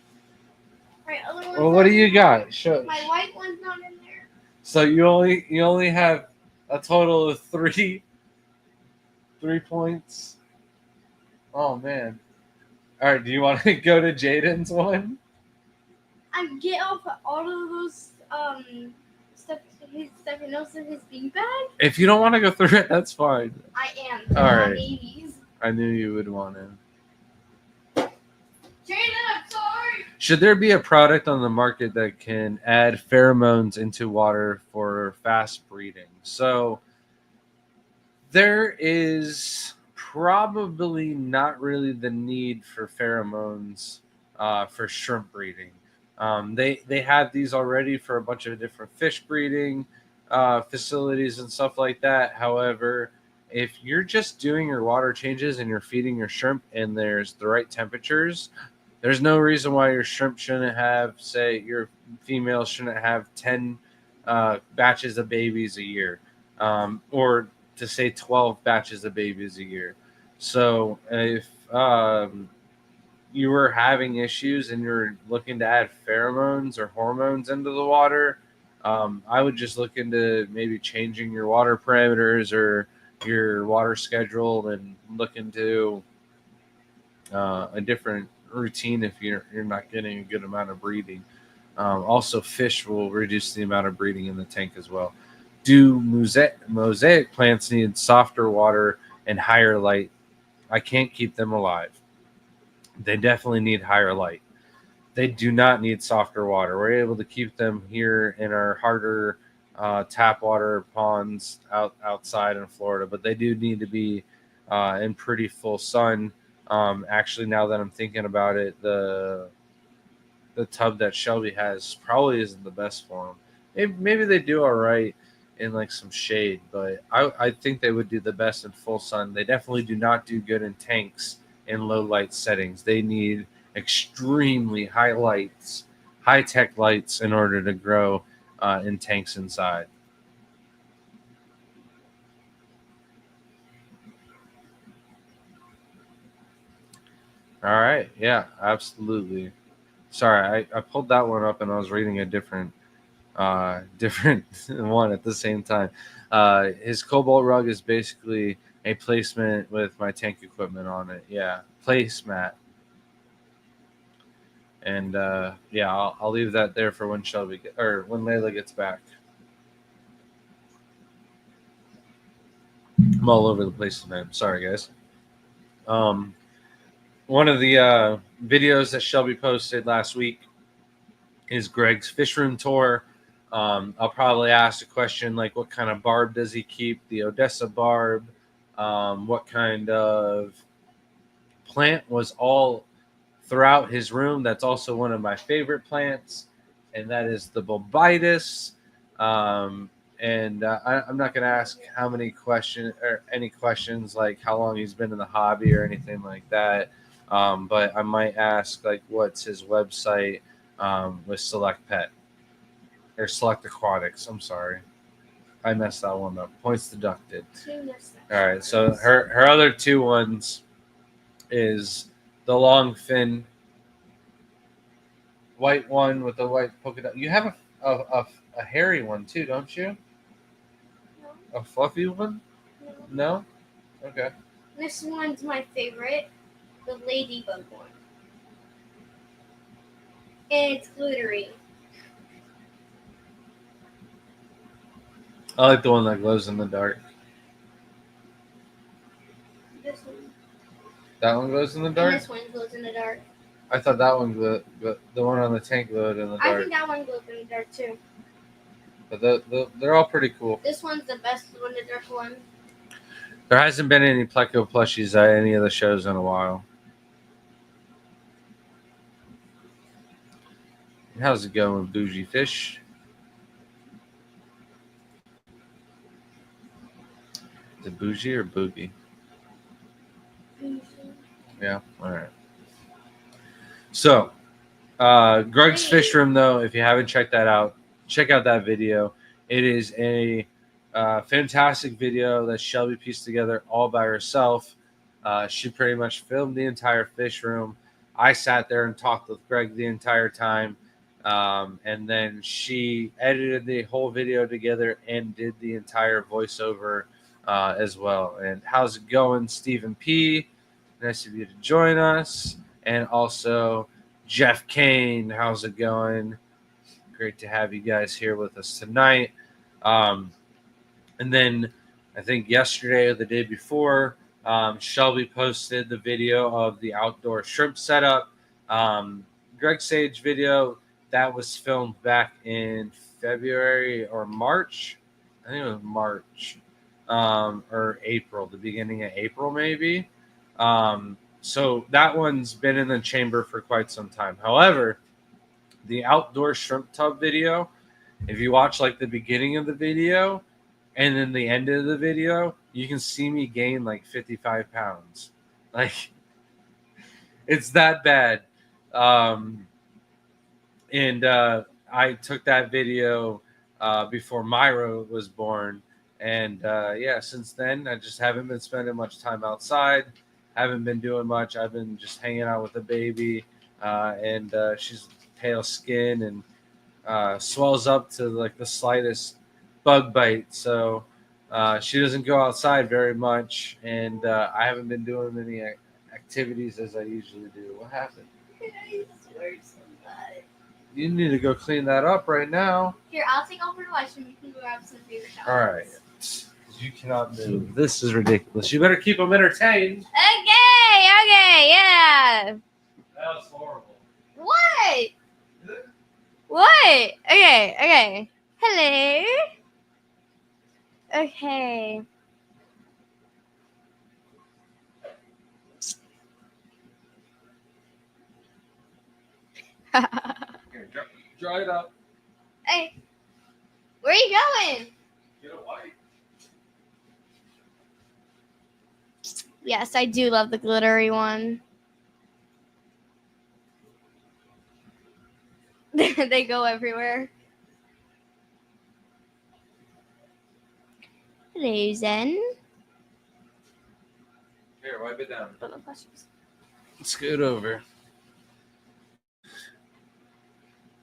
other one's Well, what do you got? Show. My white one's not in there. So you only have a total of three points. Oh man. All right. Do you want to go to Jaden's one? I get off all of those stuff else in his beanbag. If you don't want to go through it, that's fine. I am. All right. Babies. I knew you would want to. Jaden, I'm sorry. Should there be a product on the market that can add pheromones into water for fast breeding? So there is probably not really the need for pheromones for shrimp breeding. They have these already for a bunch of different fish breeding facilities and stuff like that. However, if you're just doing your water changes and you're feeding your shrimp and there's the right temperatures, there's no reason why your shrimp shouldn't have, say, your female shouldn't have 10 batches of babies a year, or to say 12 batches of babies a year. So if you were having issues and you're looking to add pheromones or hormones into the water, I would just look into maybe changing your water parameters or your water schedule and look into a different routine if you're not getting a good amount of breeding. Also, fish will reduce the amount of breeding in the tank as well. Do mosaic plants need softer water and higher light? I can't keep them alive. They definitely need higher light. They do not need softer water. We're able to keep them here in our harder tap water ponds outside in Florida, but they do need to be in pretty full sun. Actually, now that I'm thinking about it, the tub that Shelby has probably isn't the best for them. Maybe they do all right in like some shade, but I think they would do the best in full sun. They definitely do not do good in tanks in low light settings. They need extremely high lights, high tech lights in order to grow in tanks inside. All right. Yeah, absolutely. Sorry, I pulled that one up and I was reading a different one at the same time. His cobalt rug is basically a placement with my tank equipment on it. Yeah, placemat. And yeah, I'll leave that there for when when Layla gets back. I'm all over the place tonight. I'm sorry, guys. One of the videos that Shelby posted last week is Greg's fish room tour. I'll probably ask a question like, what kind of barb does he keep? The Odessa barb. What kind of plant was all throughout his room? That's also one of my favorite plants, and that is the bulbitis. And I'm not going to ask how many questions or any questions like how long he's been in the hobby or anything like that. But I might ask like, what's his website with Select Pet or Select Aquatics. I'm sorry, I messed that one up. Points deducted. All right, so her other two ones is the long fin white one with the white polka dot. You have a hairy one too, don't you? No. A fluffy one? No. No? Okay. This one's my favorite, the ladybug one. It's glittery. I like the one that glows in the dark. This one. That one glows in the And dark? this one glows in the dark. I thought that one glowed, but the one on the tank glowed in the I dark. think that one glows in the dark too. But they're all pretty cool. This one's the best one, the dark one. There hasn't been any Pleco plushies at any of the shows in a while. How's it going, Bougie Fish? Is it Bougie or Boogie? Yeah, all right. So, Greg's Fish Room, though, if you haven't checked that out, check out that video. It is a fantastic video that Shelby pieced together all by herself. She pretty much filmed the entire fish room. I sat there and talked with Greg the entire time. And then she edited the whole video together and did the entire voiceover as well. And how's it going, Stephen P? Nice of you to join us. And also Jeff Kane, how's it going? Great to have you guys here with us tonight. And then I think yesterday or the day before, Shelby posted the video of the outdoor shrimp setup. Greg Sage video that was filmed back in February or March. I think it was March or April, the beginning of April maybe. So that one's been in the chamber for quite some time. However, the outdoor shrimp tub video, if you watch like the beginning of the video and then the end of the video, you can see me gain like 55 pounds. Like, it's that bad. And I took that video before Myra was born. And yeah, since then, I just haven't been spending much time outside. Haven't been doing much. I've been just hanging out with the baby. And she's pale skin and swells up to like the slightest bug bite. So she doesn't go outside very much. And I haven't been doing many activities as I usually do. What happened? I swear so bad. You need to go clean that up right now. Here, I'll take over the washroom. You can grab some favorite towels. All right. You cannot move. This is ridiculous. You better keep them entertained. Okay, yeah. That was horrible. What? What? Okay. Hello. Okay. Here, dry it up. Hey, where are you going? Get a wipe. Yes, I do love the glittery one. They go everywhere. Hello, Zen. Here, wipe it down. But no questions. Scoot over.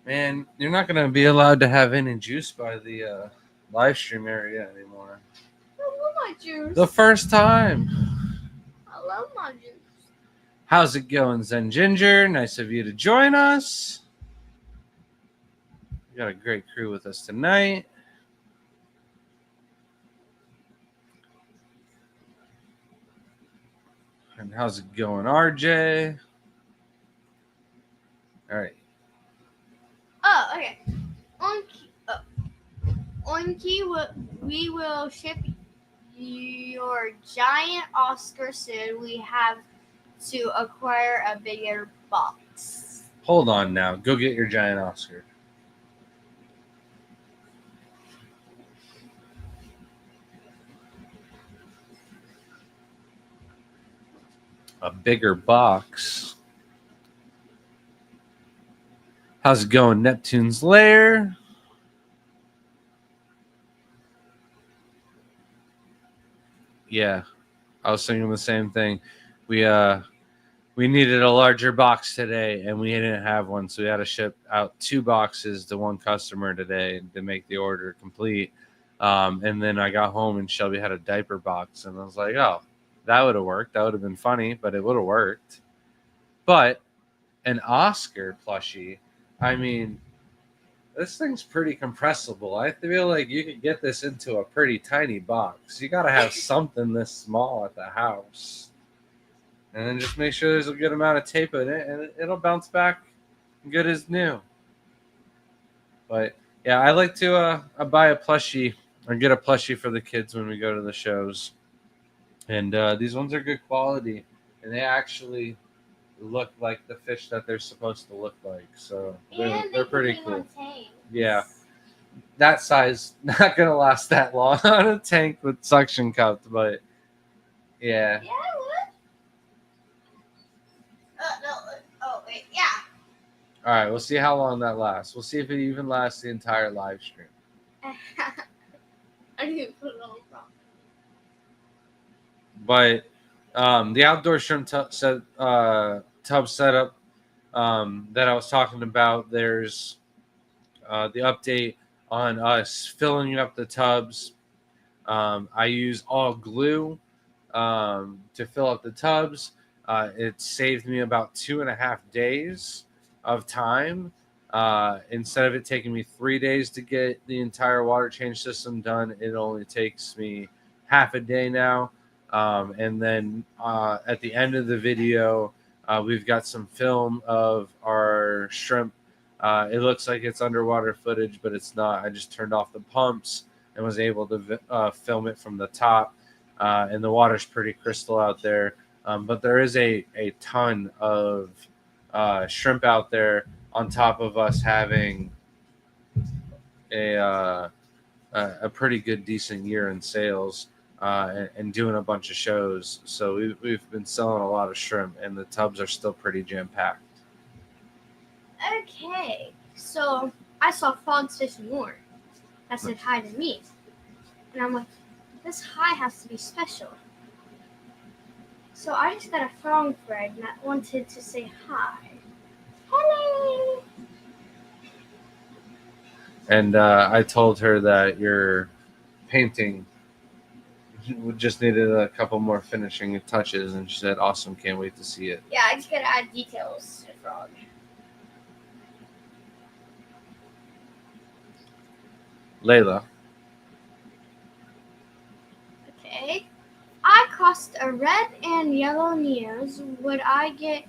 Man, you're not going to be allowed to have any juice by the live stream area anymore. I love my juice. The first time. I love my juice. How's it going, Zen Ginger? Nice of you to join us. We got a great crew with us tonight. And how's it going, RJ? All right. Oh, okay. We will ship your giant Oscar soon. We have to acquire a bigger box. Hold on now. Go get your giant Oscar. A bigger box. How's it going, Neptune's Lair? Yeah, I was thinking the same thing. We needed a larger box today, and we didn't have one, so we had to ship out 2 boxes to one customer today to make the order complete. And then I got home, and Shelby had a diaper box, and I was like, oh, that would have worked. That would have been funny, but it would have worked. But an Oscar plushie I mean, this thing's pretty compressible. I feel like you could get this into a pretty tiny box. You got to have something this small at the house. And then just make sure there's a good amount of tape in it, and it'll bounce back good as new. But yeah, I like to buy a plushie or get a plushie for the kids when we go to the shows. And these ones are good quality, and they actually look like the fish that they're supposed to look like. So they're pretty cool. Yeah. That size not gonna last that long on a tank with suction cups, but yeah. Yeah, it would. No. Oh, wait. Yeah. All right, we'll see how long that lasts. We'll see if it even lasts the entire live stream. I didn't put it on the front. But the outdoor shrimp tub setup that I was talking about, there's the update on us filling up the tubs. I use all glue to fill up the tubs. It saved me about 2.5 days of time. Instead of it taking me 3 days to get the entire water change system done, it only takes me half a day now. And then at the end of the video, we've got some film of our shrimp. It looks like it's underwater footage, but it's not. I just turned off the pumps and was able to film it from the top. And the water's pretty crystal out there. But there is a ton of shrimp out there on top of us having a pretty good, decent year in sales and doing a bunch of shows. So we've been selling a lot of shrimp, and the tubs are still pretty jam-packed. Okay, so I saw Frog's Fish and More. That said hi to me. And I'm like, this hi has to be special. So I just got a frog friend that wanted to say hi. Hello! And I told her that your painting just needed a couple more finishing touches, and she said, awesome, can't wait to see it. Yeah, I just gotta add details to the frog. Layla. Okay. I crossed a red and yellow Neos. Would I get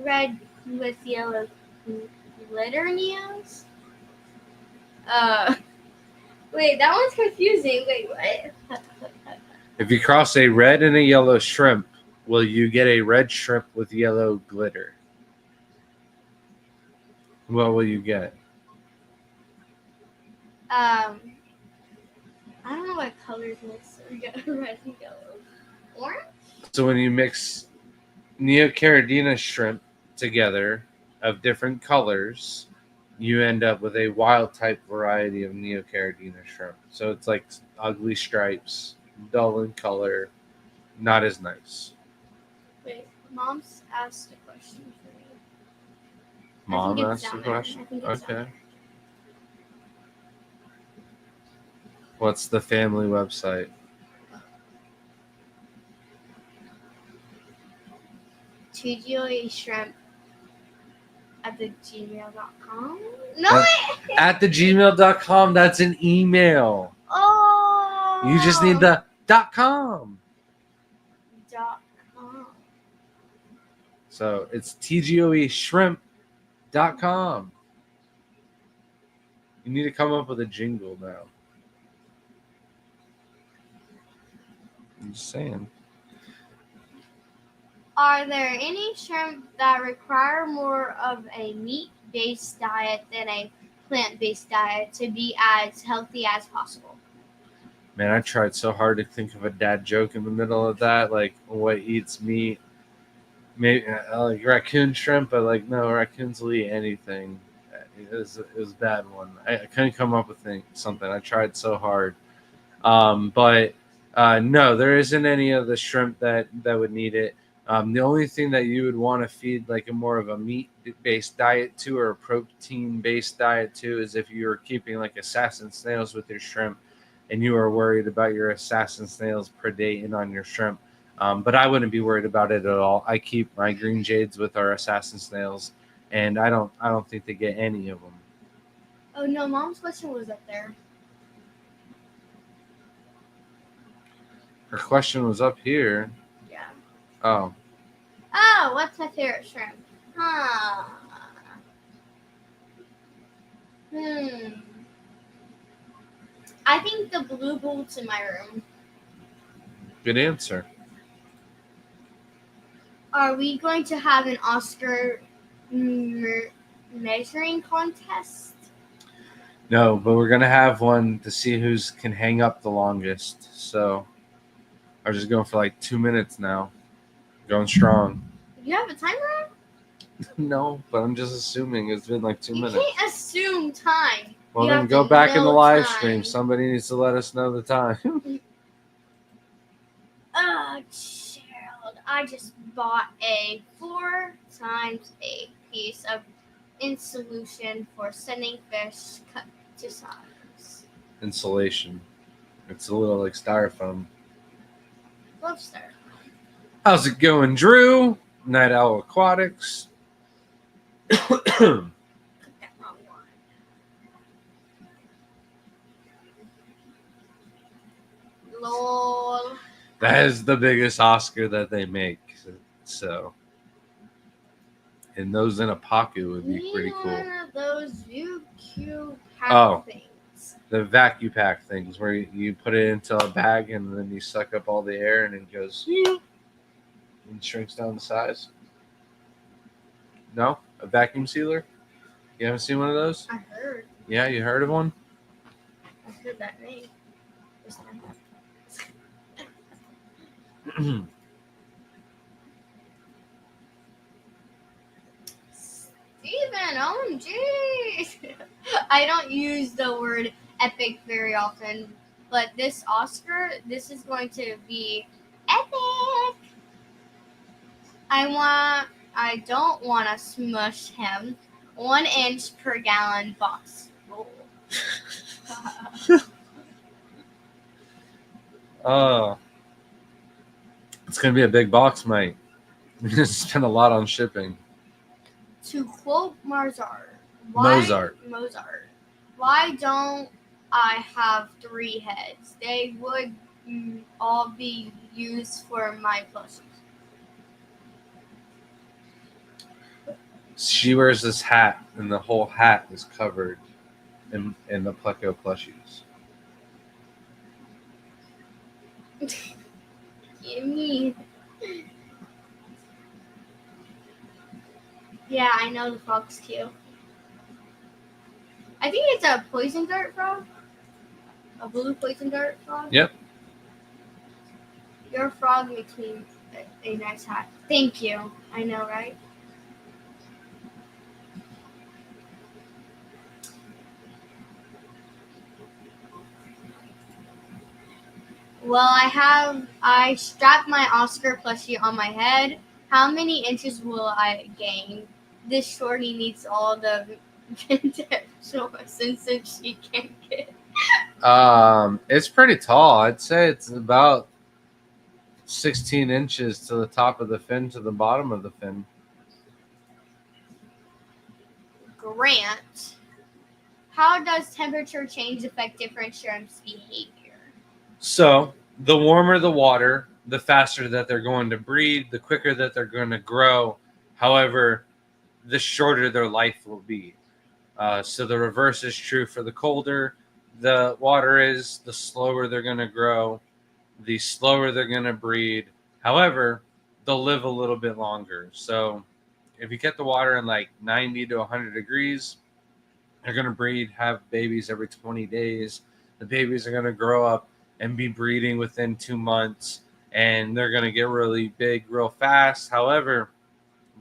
red with yellow glitter Neos? Wait, that one's confusing. Wait, what? If you cross a red and a yellow shrimp, will you get a red shrimp with yellow glitter? What will you get? I don't know what colors mix red and yellow. Orange? So when you mix Neocaridina shrimp together of different colors, you end up with a wild type variety of Neocaridina shrimp. So it's like ugly stripes, dull in color, not as nice. Wait, Mom's asked a question for me. Mom I think it's asked the down there. question? I think it's down Okay. there. What's the family website? TGOE shrimp at the gmail.com. No, At the gmail.com, that's an email. Oh. You just need the .com. .com. So it's tgoeshrimp.com. You need to come up with a jingle now. I'm just saying. Are there any shrimp that require more of a meat-based diet than a plant-based diet to be as healthy as possible? Man, I tried so hard to think of a dad joke in the middle of that, like what eats meat. Maybe like raccoon shrimp, but like no, raccoons will eat anything. It was a bad one. I couldn't come up with something. I tried so hard, but no, there isn't any of the shrimp that would need it. The only thing that you would want to feed like a more of a meat-based diet to or a protein-based diet to is if you were keeping like assassin snails with your shrimp and you are worried about your assassin snails predating on your shrimp. But I wouldn't be worried about it at all. I keep my green jades with our assassin snails, and I don't think they get any of them. Oh no, Mom's question was up there. Her question was up here. Yeah. Oh, Oh, what's my favorite shrimp? Huh. I think the blue bolts in my room. good answer. Are we going to have an Oscar measuring contest? No, but we're gonna have one to see who's can hang up the longest. So I'm just going for like 2 minutes now, going strong. Do you have a timer? No, but I'm just assuming it's been like 2 You minutes. can't assume time. Well, You then have go to back in the know live time. stream. Somebody needs to let us know the time. Oh, Gerald, I just bought a 4x8 piece of in solution for sending fish cut to size. Insulation. It's a little like styrofoam. Lobster. How's it going, Drew? Night Owl Aquatics. Put that wrong one. Lol. That is the biggest Oscar that they make. So, and those in a pocket would be pretty cool. One of those VQ pack Oh. things. The vacuum pack things where you put it into a bag and then you suck up all the air and it goes and shrinks down the size. No? A vacuum sealer? You haven't seen one of those? I heard. Yeah, you heard of one? I heard that name. Just now. Steven, OMG! I don't use the word epic very often, but this Oscar, this is going to be epic! I don't want to smush him. 1 inch per gallon box. Oh. It's going to be a big box, mate. You're going to spend a lot on shipping. To quote Mozart, why don't I have 3 heads? They would all be used for my plushies. She wears this hat, and the whole hat is covered in the Pleco plushies. Gimme. Yeah, I know the frog's cute. I think it's a poison dart frog. A blue poison dart frog. Yep. Your frog makes me a nice hat. Thank you. I know, right? Well, I strapped my Oscar plushie on my head. How many inches will I gain? This shorty needs all the vintage since she can't get. It's pretty tall. I'd say it's about 16 inches to the top of the fin to the bottom of the fin. Grant, how does temperature change affect different shrimps' behavior? So the warmer the water, the faster that they're going to breed, the quicker that they're going to grow. However, the shorter their life will be. So the reverse is true for the colder the water is, the slower they're going to grow, the slower they're going to breed. However, they'll live a little bit longer. So if you get the water in like 90 to 100 degrees, they're going to breed, have babies every 20 days. The babies are going to grow up and be breeding within 2 months, and they're going to get really big real fast. However,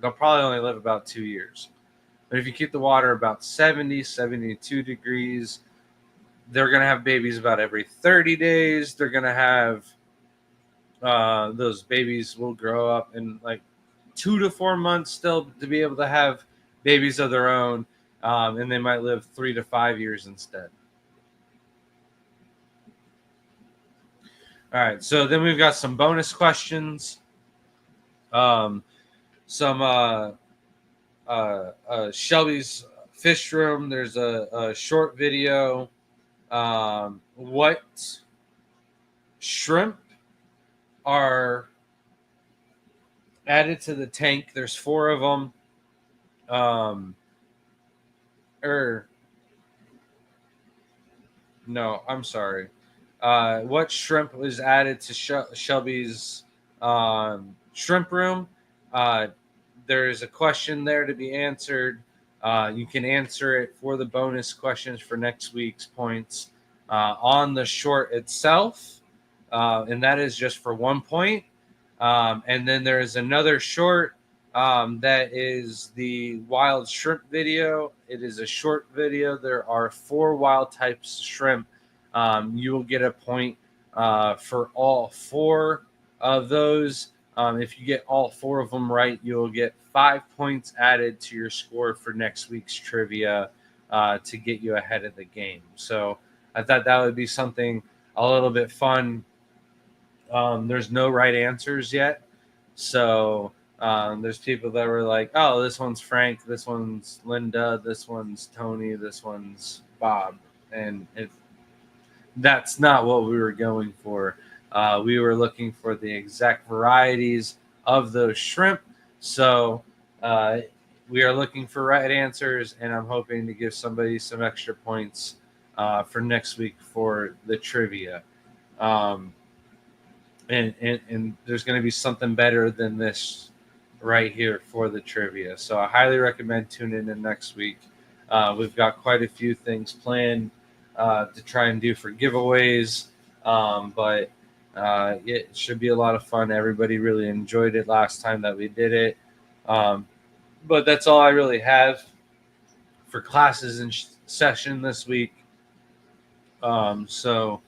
they'll probably only live about 2 years. But if you keep the water about 70, 72 degrees, they're going to have babies about every 30 days. They're going to have those babies will grow up in like 2 to 4 months still to be able to have babies of their own. And they might live 3 to 5 years instead. All right, so then we've got some bonus questions. Some Shelby's fish room. There's a short video. What shrimp are added to the tank? There's 4 of them. Or no, I'm sorry. What shrimp was added to Shelby's shrimp room? Uh, there is a question there to be answered. You can answer it for the bonus questions for next week's points on the short itself, and that is just for 1 point. And then there is another short that is the wild shrimp video. It is a short video. There are 4 wild types of shrimp. You will get a point for all 4 of those. If you get all 4 of them right, you will get 5 points added to your score for next week's trivia to get you ahead of the game. So I thought that would be something a little bit fun. There's no right answers yet. So there's people that were like, oh, this one's Frank, this one's Linda, this one's Tony, this one's Bob. And that's not what we were going for. We were looking for the exact varieties of those shrimp. So we are looking for right answers, and I'm hoping to give somebody some extra points for next week for the trivia. And there's going to be something better than this right here for the trivia. So I highly recommend tuning in next week. We've got quite a few things planned to try and do for giveaways, but it should be a lot of fun. Everybody really enjoyed it last time that we did it. But that's all I really have for classes and session this week. So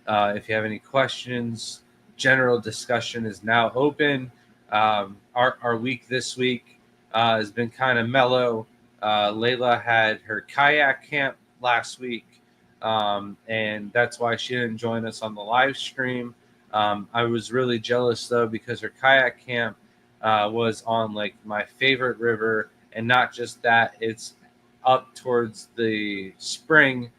if you have any questions, general discussion is now open. Our week this week has been kind of mellow. Layla had her kayak camp last week, and that's why she didn't join us on the live stream. I was really jealous, though, because her kayak camp was on like my favorite river, and not just that, it's up towards the spring,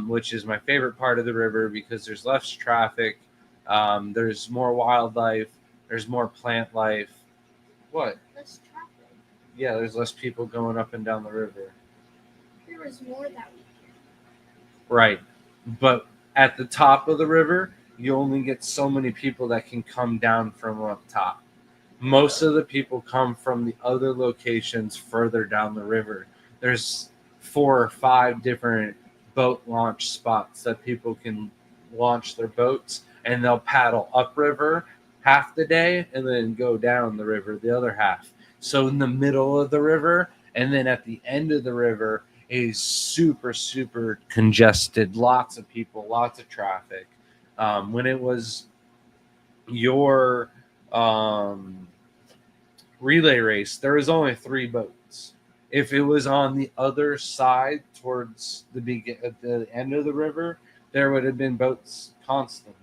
which is my favorite part of the river because there's less traffic. There's more wildlife. There's more plant life. What? Less traffic. Yeah, there's less people going up and down the river. There was more that weekend. Right. But at the top of the river, you only get so many people that can come down from up top. Most of the people come from the other locations further down the river. There's 4 or 5 different boat launch spots that people can launch their boats, and they'll paddle upriver half the day and then go down the river the other half. So in the middle of the river and then at the end of the river is super, super congested. Lots of people, lots of traffic. When it was your relay race, there was only 3 boats. If it was on the other side towards at the end of the river, there would have been boats constantly.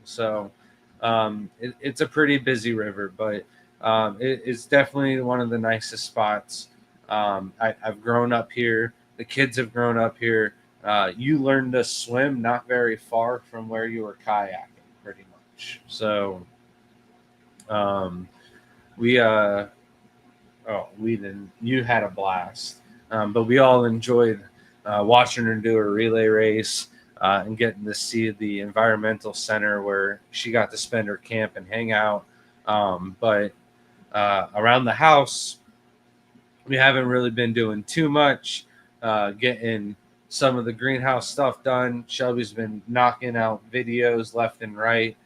So it's a pretty busy river, but it's definitely one of the nicest spots. I've grown up here. The kids have grown up here. You learned to swim not very far from where you were kayaking, pretty much. So we didn't. You had a blast, but we all enjoyed watching her do a relay race. And getting to see the environmental center where she got to spend her camp and hang out. But around the house, we haven't really been doing too much, getting some of the greenhouse stuff done. Shelby's been knocking out videos left and right.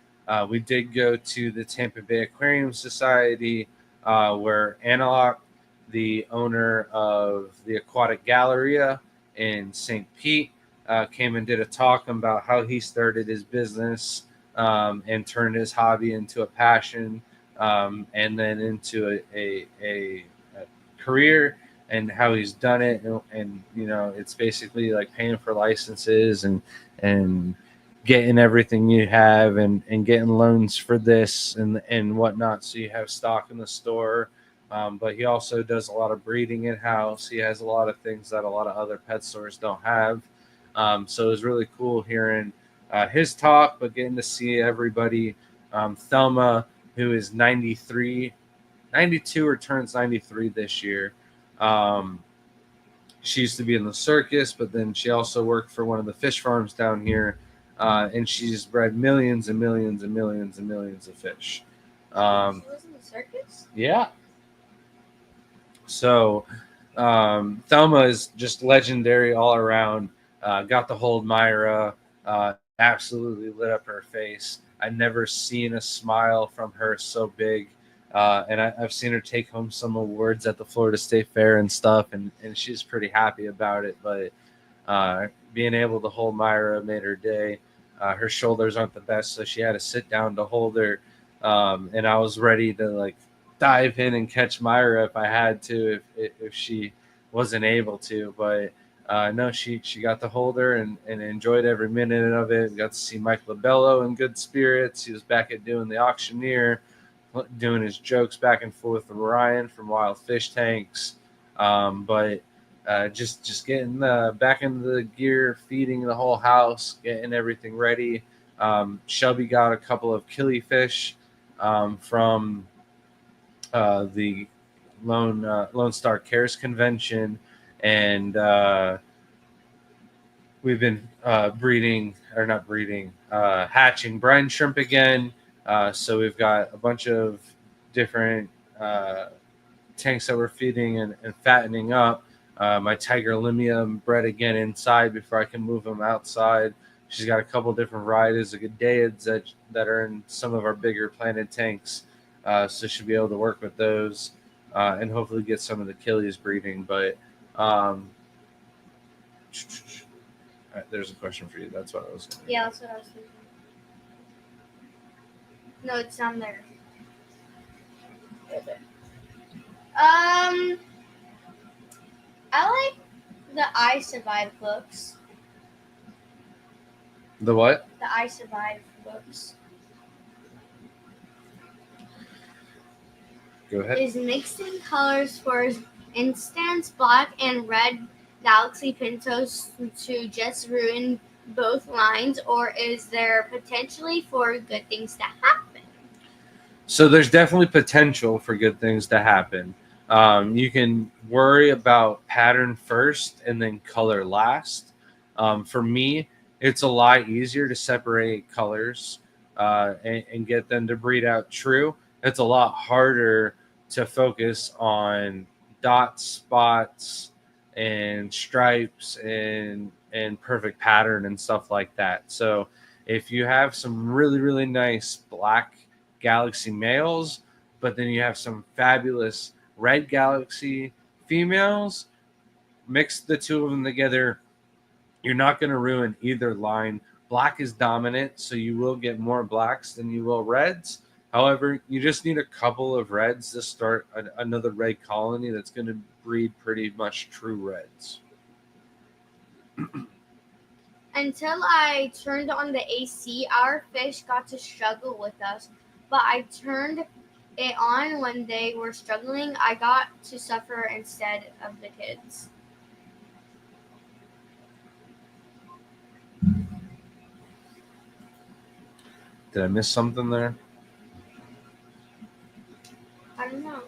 We did go to the Tampa Bay Aquarium Society, where Analog, the owner of the Aquatic Galleria in St. Pete, came and did a talk about how he started his business and turned his hobby into a passion, and then into a career, and how he's done it. And it's basically like paying for licenses and getting everything you have and getting loans for this and whatnot, so you have stock in the store. But he also does a lot of breeding in house. He has a lot of things that a lot of other pet stores don't have. So it was really cool hearing his talk, but getting to see everybody. Thelma, who is 93, 92 or turns 93 this year. Um, she used to be in the circus, but then she also worked for one of the fish farms down here, and she's bred millions and millions and millions and millions of fish. She was in the circus? Yeah. So Thelma is just legendary all around. Got to hold Myra. Absolutely lit up her face. I never seen a smile from her so big. And I've seen her take home some awards at the Florida State Fair and stuff, and she's pretty happy about it. But being able to hold Myra made her day. Her shoulders aren't the best, so she had to sit down to hold her. And I was ready to like dive in and catch Myra if I had to, if she wasn't able to. But no, she got to hold her and enjoyed every minute of it. We got to see Mike Labello in good spirits. He was back at doing the auctioneer, doing his jokes back and forth with Ryan from Wild Fish Tanks. But just getting back into the gear, feeding the whole house, getting everything ready. Shelby got a couple of killifish from the Lone Star Cares convention, and we've been hatching brine shrimp again. So we've got a bunch of different tanks that we're feeding and fattening up. My Tiger Limia bred again inside before I can move them outside. She's got a couple different varieties of Gadeids that are in some of our bigger planted tanks. So she'll be able to work with those and hopefully get some of the Achilles breeding. But there's a question for you. That's what I was going to Yeah, that's what I was thinking. No, it's down there. Okay. I like the I Survive books. The what? The I Survive books. Go ahead. Is mixed in colors, for instance, black and red Galaxy Pintos to just ruin both lines, or is there potentially for good things to happen? So there's definitely potential for good things to happen. You can worry about pattern first and then color last. For me, it's a lot easier to separate colors and get them to breed out true. It's a lot harder to focus on dots, spots, and stripes and perfect pattern and stuff like that. So if you have some really, really nice black Galaxy males, but then you have some fabulous red Galaxy females. Mix the two of them together. You're not going to ruin either line. Black is dominant, so you will get more blacks than you will reds. However, you just need a couple of reds to start another red colony that's going to breed pretty much true reds. Until I turned on the AC, our fish got to struggle with us, but I turned it on when they were struggling. I got to suffer instead of the kids. Did I miss something there? I don't know.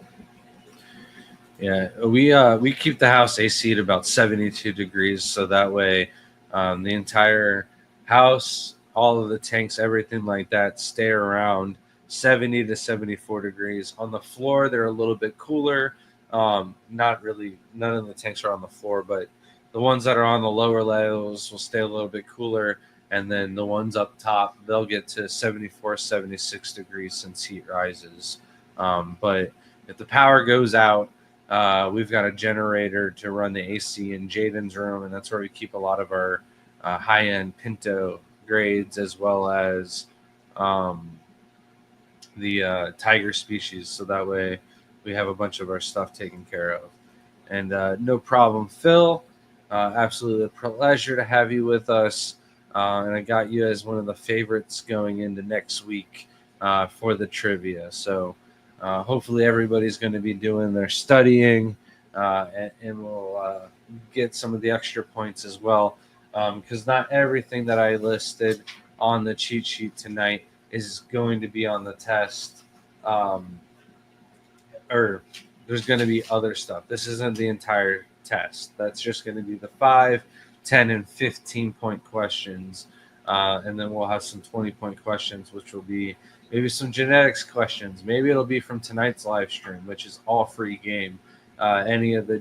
Yeah, we keep the house AC at about 72 degrees, so that way the entire house, all of the tanks, everything like that, stay around 70 to 74 degrees. On the floor, they're a little bit cooler. Not really, none of the tanks are on the floor, but the ones that are on the lower levels will stay a little bit cooler. And then the ones up top, they'll get to 74, 76 degrees since heat rises. But if the power goes out, we've got a generator to run the AC in Jaden's room, and that's where we keep a lot of our high-end Pinto grades as well as the tiger species. So that way we have a bunch of our stuff taken care of. And no problem, Phil. Absolutely a pleasure to have you with us. And I got you as one of the favorites going into next week for the trivia. So Hopefully, everybody's going to be doing their studying, and we'll get some of the extra points as well. Because not everything that I listed on the cheat sheet tonight is going to be on the test. Or there's going to be other stuff. This isn't the entire test. That's just going to be the 5, 10, and 15-point questions. And then we'll have some 20-point questions, which will be maybe some genetics questions. Maybe it'll be from tonight's live stream, which is all free game. Any of the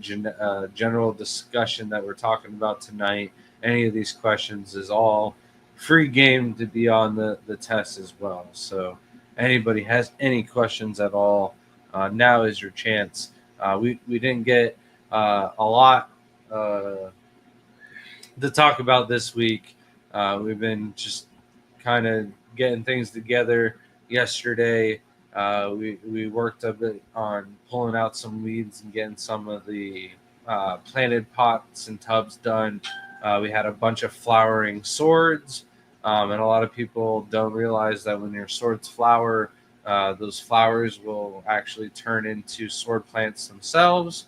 general discussion that we're talking about tonight, any of these questions is all free game to be on the test as well. So anybody has any questions at all, now is your chance. We didn't get a lot to talk about this week. We've been just kind of getting things together. Yesterday, we worked a bit on pulling out some weeds and getting some of the planted pots and tubs done. We had a bunch of flowering swords, and a lot of people don't realize that when your swords flower, those flowers will actually turn into sword plants themselves.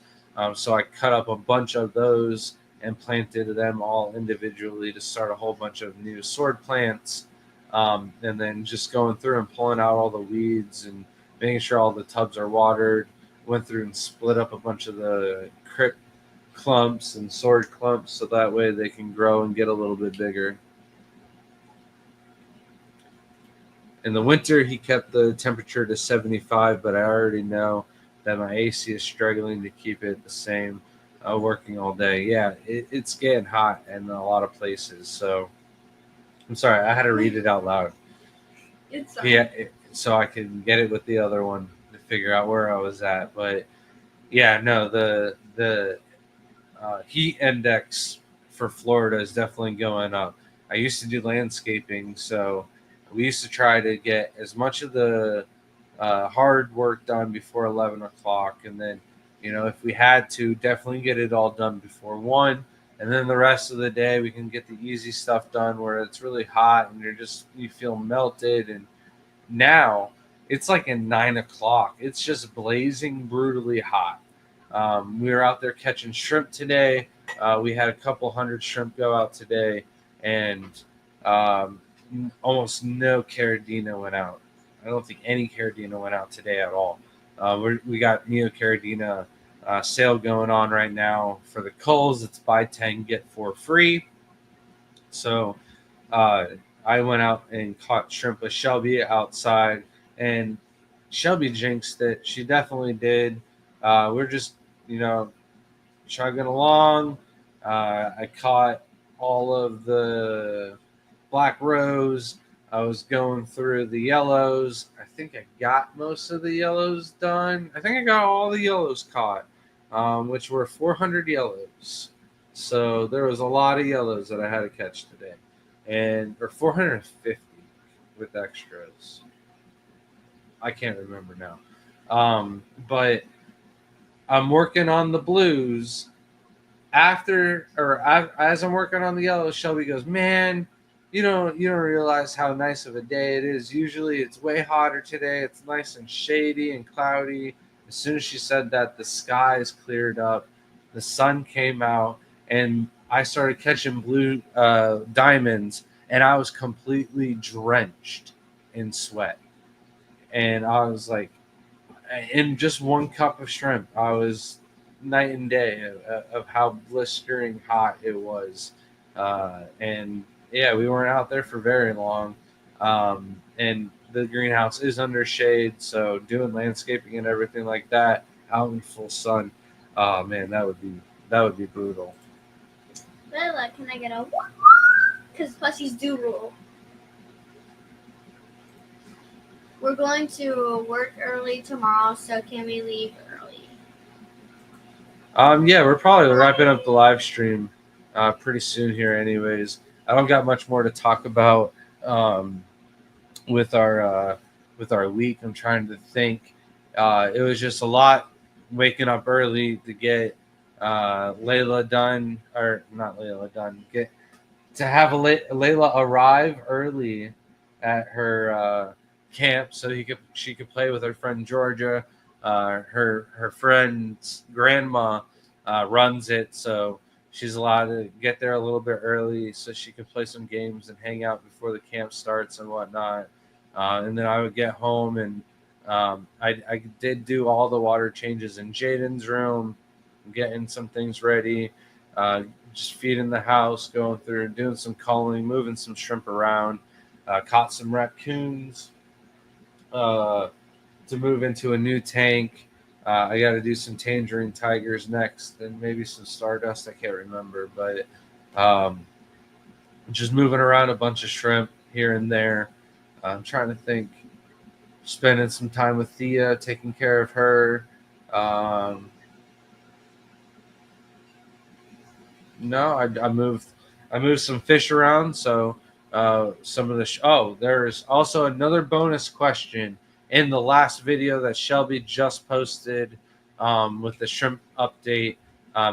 So I cut up a bunch of those and planted them all individually to start a whole bunch of new sword plants. And then just going through and pulling out all the weeds and making sure all the tubs are watered. Went through and split up a bunch of the crypt clumps and sword clumps so that way they can grow and get a little bit bigger. In the winter, he kept the temperature to 75, but I already know that my AC is struggling to keep it the same, working all day. Yeah, it's getting hot in a lot of places. So I'm sorry, I had to read it out loud. It's So I can get it with the other one to figure out where I was at. But yeah, no, the heat index for Florida is definitely going up. I used to do landscaping, so we used to try to get as much of the hard work done before 11 o'clock. And then, if we had to, definitely get it all done before 1. And then the rest of the day, we can get the easy stuff done where it's really hot and you feel melted. And now it's like at 9 o'clock. It's just blazing brutally hot. We were out there catching shrimp today. We had a couple hundred shrimp go out today, and almost no Carradina went out. I don't think any Carradina went out today at all. We got Neo Carradina sale going on right now for the culls. It's buy 10, get 4 free. So I went out and caught shrimp with Shelby outside, and Shelby jinxed it. She definitely did. We're just, chugging along. I caught all of the black rose. I was going through the yellows. I think I got most of the yellows done. I think I got all the yellows caught, which were 400 yellows. So there was a lot of yellows that I had to catch today, or 450 with extras. I can't remember now. But I'm working on the blues. As I'm working on the yellows, Shelby goes, "Man, you don't realize how nice of a day it is. Usually it's way hotter today. It's nice and shady and cloudy." As soon as she said that, the skies cleared up, the sun came out, and I started catching blue diamonds, and I was completely drenched in sweat. And I was like, in just one cup of shrimp, I was night and day of how blistering hot it was. And yeah, we weren't out there for very long. And the greenhouse is under shade, so doing landscaping and everything like that out in full sun, oh man, that would be brutal. Layla, can I get a because pussies do rule. We're going to work early tomorrow, so can we leave early? Yeah, we're probably wrapping up the live stream pretty soon here. Anyways, I don't got much more to talk about with our week. I'm trying to think. It was just a lot waking up early to get Layla done, or not Layla done. To have Layla arrive early at her camp so she could play with her friend Georgia. Her friend's grandma runs it, so she's allowed to get there a little bit early so she can play some games and hang out before the camp starts and whatnot. And then I would get home and I did do all the water changes in Jaden's room, getting some things ready, just feeding the house, going through, doing some culling, moving some shrimp around, caught some raccoons to move into a new tank. I got to do some tangerine tigers next, and maybe some stardust. I can't remember, but just moving around a bunch of shrimp here and there. I'm trying to think. Spending some time with Thea, taking care of her. Um, no, I moved some fish around. So some of the there's also another bonus question in the last video that Shelby just posted with the shrimp update.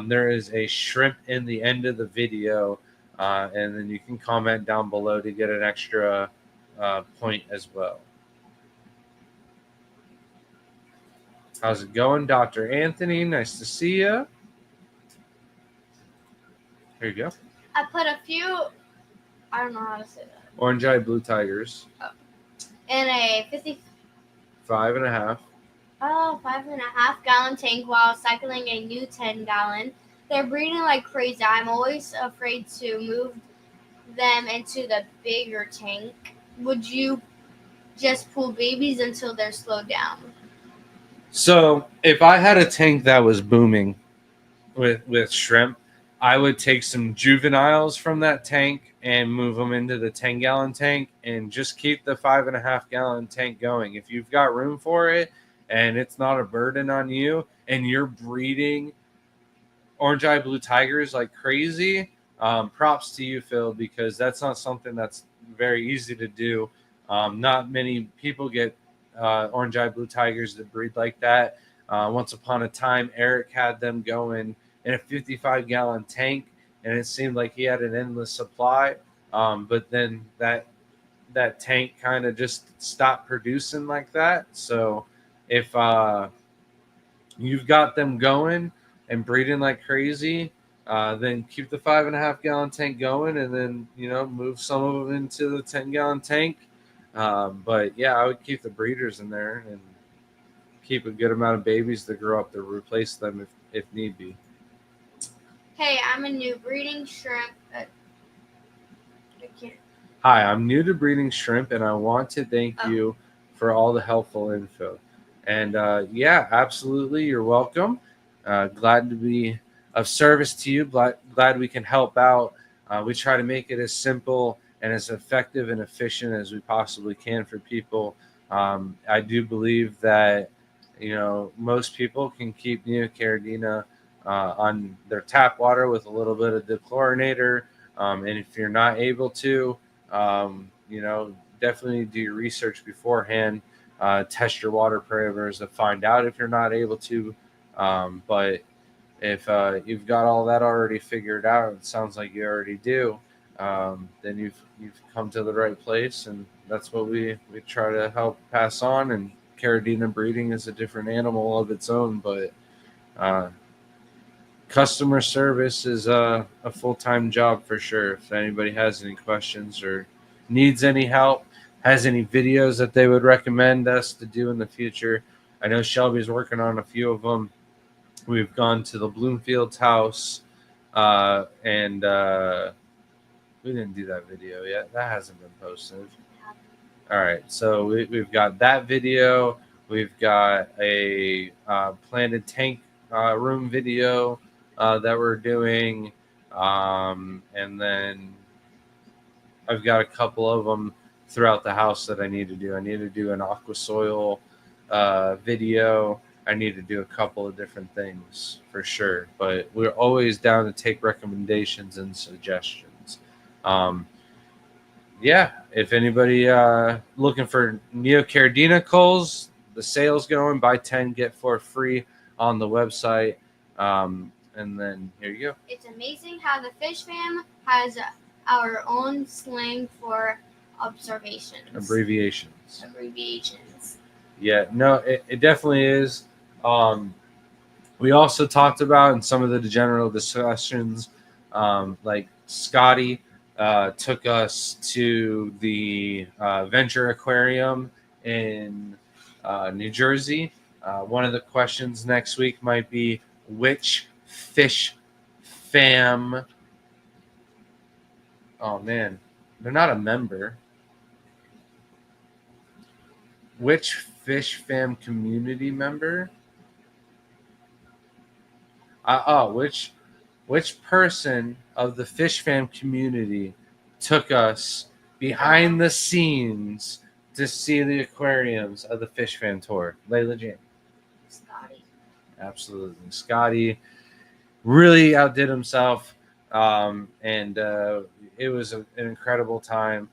There is a shrimp in the end of the video, and then you can comment down below to get an extra point as well. How's it going, Dr. Anthony? Nice to see you. Here you go. I put a few, I don't know how to say that, Orange-eyed blue tigers. in a 5.5. 5.5 gallon tank while cycling a new 10-gallon. They're breeding like crazy. I'm always afraid to move them into the bigger tank. Would you just pull babies until they're slowed down? So if I had a tank that was booming with shrimp, I would take some juveniles from that tank and move them into the 10-gallon tank and just keep the 5.5-gallon tank going. If you've got room for it and it's not a burden on you and you're breeding orange-eyed blue tigers like crazy, props to you, Phil, because that's not something that's very easy to do. Not many people get orange-eyed blue tigers that breed like that. Once upon a time, Eric had them going in a 55-gallon tank, and it seemed like he had an endless supply. But then that tank kind of just stopped producing like that. So if you've got them going and breeding like crazy, then keep the 5.5-gallon tank going, and then move some of them into the 10-gallon tank. But yeah, I would keep the breeders in there and keep a good amount of babies to grow up to replace them if need be. Hey, I'm a new breeding shrimp. Hi, I'm new to breeding shrimp, and I want to thank you for all the helpful info. And yeah, absolutely, you're welcome. Glad to be of service to you. Glad we can help out. We try to make it as simple and as effective and efficient as we possibly can for people. I do believe that most people can keep Neocaridina on their tap water with a little bit of dechlorinator. And if you're not able to, definitely do your research beforehand. Test your water parameters to find out if you're not able to. But if you've got all that already figured out, it sounds like you already do, then you've come to the right place, and that's what we try to help pass on. And Caridina breeding is a different animal of its own, but customer service is a full-time job for sure. If anybody has any questions or needs any help, has any videos that they would recommend us to do in the future, I know Shelby's working on a few of them. We've gone to the Bloomfield's house, and we didn't do that video yet. That hasn't been posted. All right, so we've got that video. We've got a planted tank room video that we're doing, and then I've got a couple of them throughout the house that I need to do. I need to do an aqua soil video. I need to do a couple of different things for sure, but we're always down to take recommendations and suggestions. Yeah, if anybody looking for Neocaridina culls, the sale's going, buy 10, get 4 free on the website. And then here you go. It's amazing how the fish fam has our own slang for observations. Abbreviations. Abbreviations. Yeah, no, it definitely is. We also talked about in some of the general discussions, like Scotty took us to the Venture Aquarium in New Jersey. One of the questions next week might be which fish fam. Oh man, they're not a member. Which fish fam community member? Which person of the fish fam community took us behind the scenes to see the aquariums of the fish fam tour? Layla Jane. Scotty. Absolutely. Scotty really outdid himself, and it was an incredible time.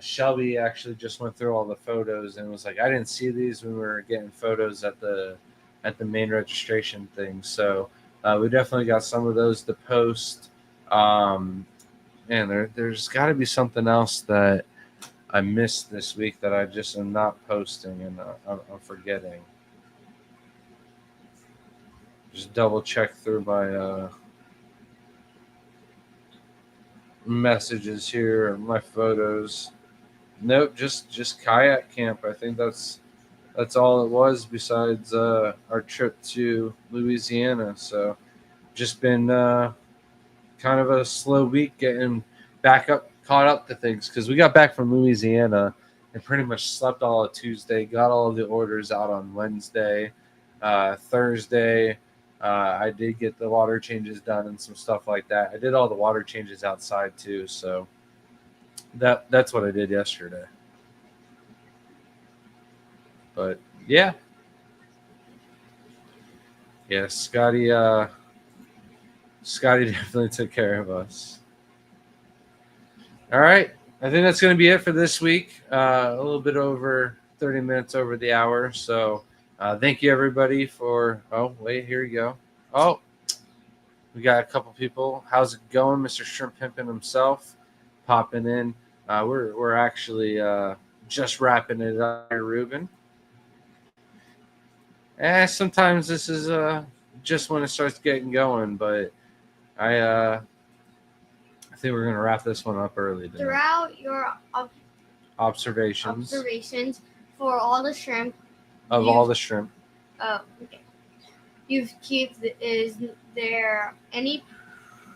Shelby actually just went through all the photos and was like, I didn't see these when we were getting photos at the main registration thing. So we definitely got some of those to post. And there's got to be something else that I missed this week that I just am not posting and I'm forgetting. Just double check through my messages here, my photos. Nope, just kayak camp. I think that's all it was besides our trip to Louisiana. So just been kind of a slow week getting caught up to things because we got back from Louisiana and pretty much slept all of Tuesday, got all of the orders out on Wednesday. Thursday, I did get the water changes done and some stuff like that. I did all the water changes outside too, so that's what I did yesterday. But yeah, Scotty definitely took care of us. All right, I think that's going to be it for this week. A little bit over 30 minutes over the hour, so thank you everybody for. Oh wait, here you go. Oh, we got a couple people. How's it going, Mr. Shrimp Pimpin' himself, popping in. We're actually just wrapping it up here, Ruben. Sometimes this is just when it starts getting going, but I think we're gonna wrap this one up early tonight. Throughout your Observations for all the shrimp. All the shrimp. Oh, okay. Is there any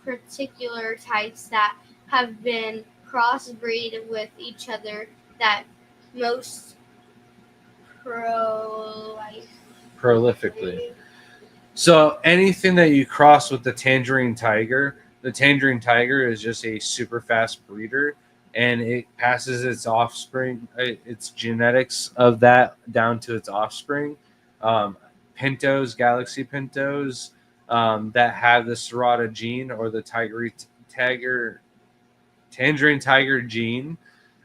particular types that have been crossbreed with each other that most prolifically? So anything that you cross with the tangerine tiger is just a super fast breeder, and it passes its offspring, its genetics of that down to its offspring. Pintos, galaxy pintos, that have the Serrata gene or the tangerine tiger gene,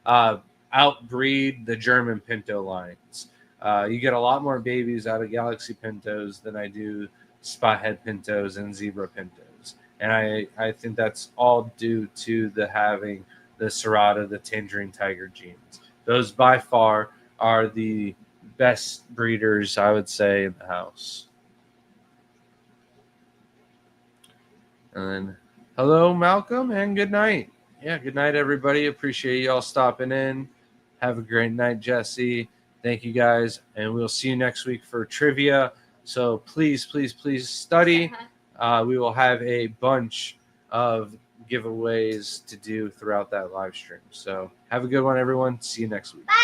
outbreed the German pinto lines. You get a lot more babies out of galaxy pintos than I do spothead pintos and zebra pintos, and I think that's all due to the having the Serrata, the tangerine tiger genes. Those by far are the best breeders, I would say, in the house. And then, hello, Malcolm, and good night. Yeah, good night, everybody. Appreciate y'all stopping in. Have a great night, Jesse. Thank you, guys, and we'll see you next week for trivia. So please, please, please study. We will have a bunch of giveaways to do throughout that live stream. So have a good one, everyone. See you next week. Bye.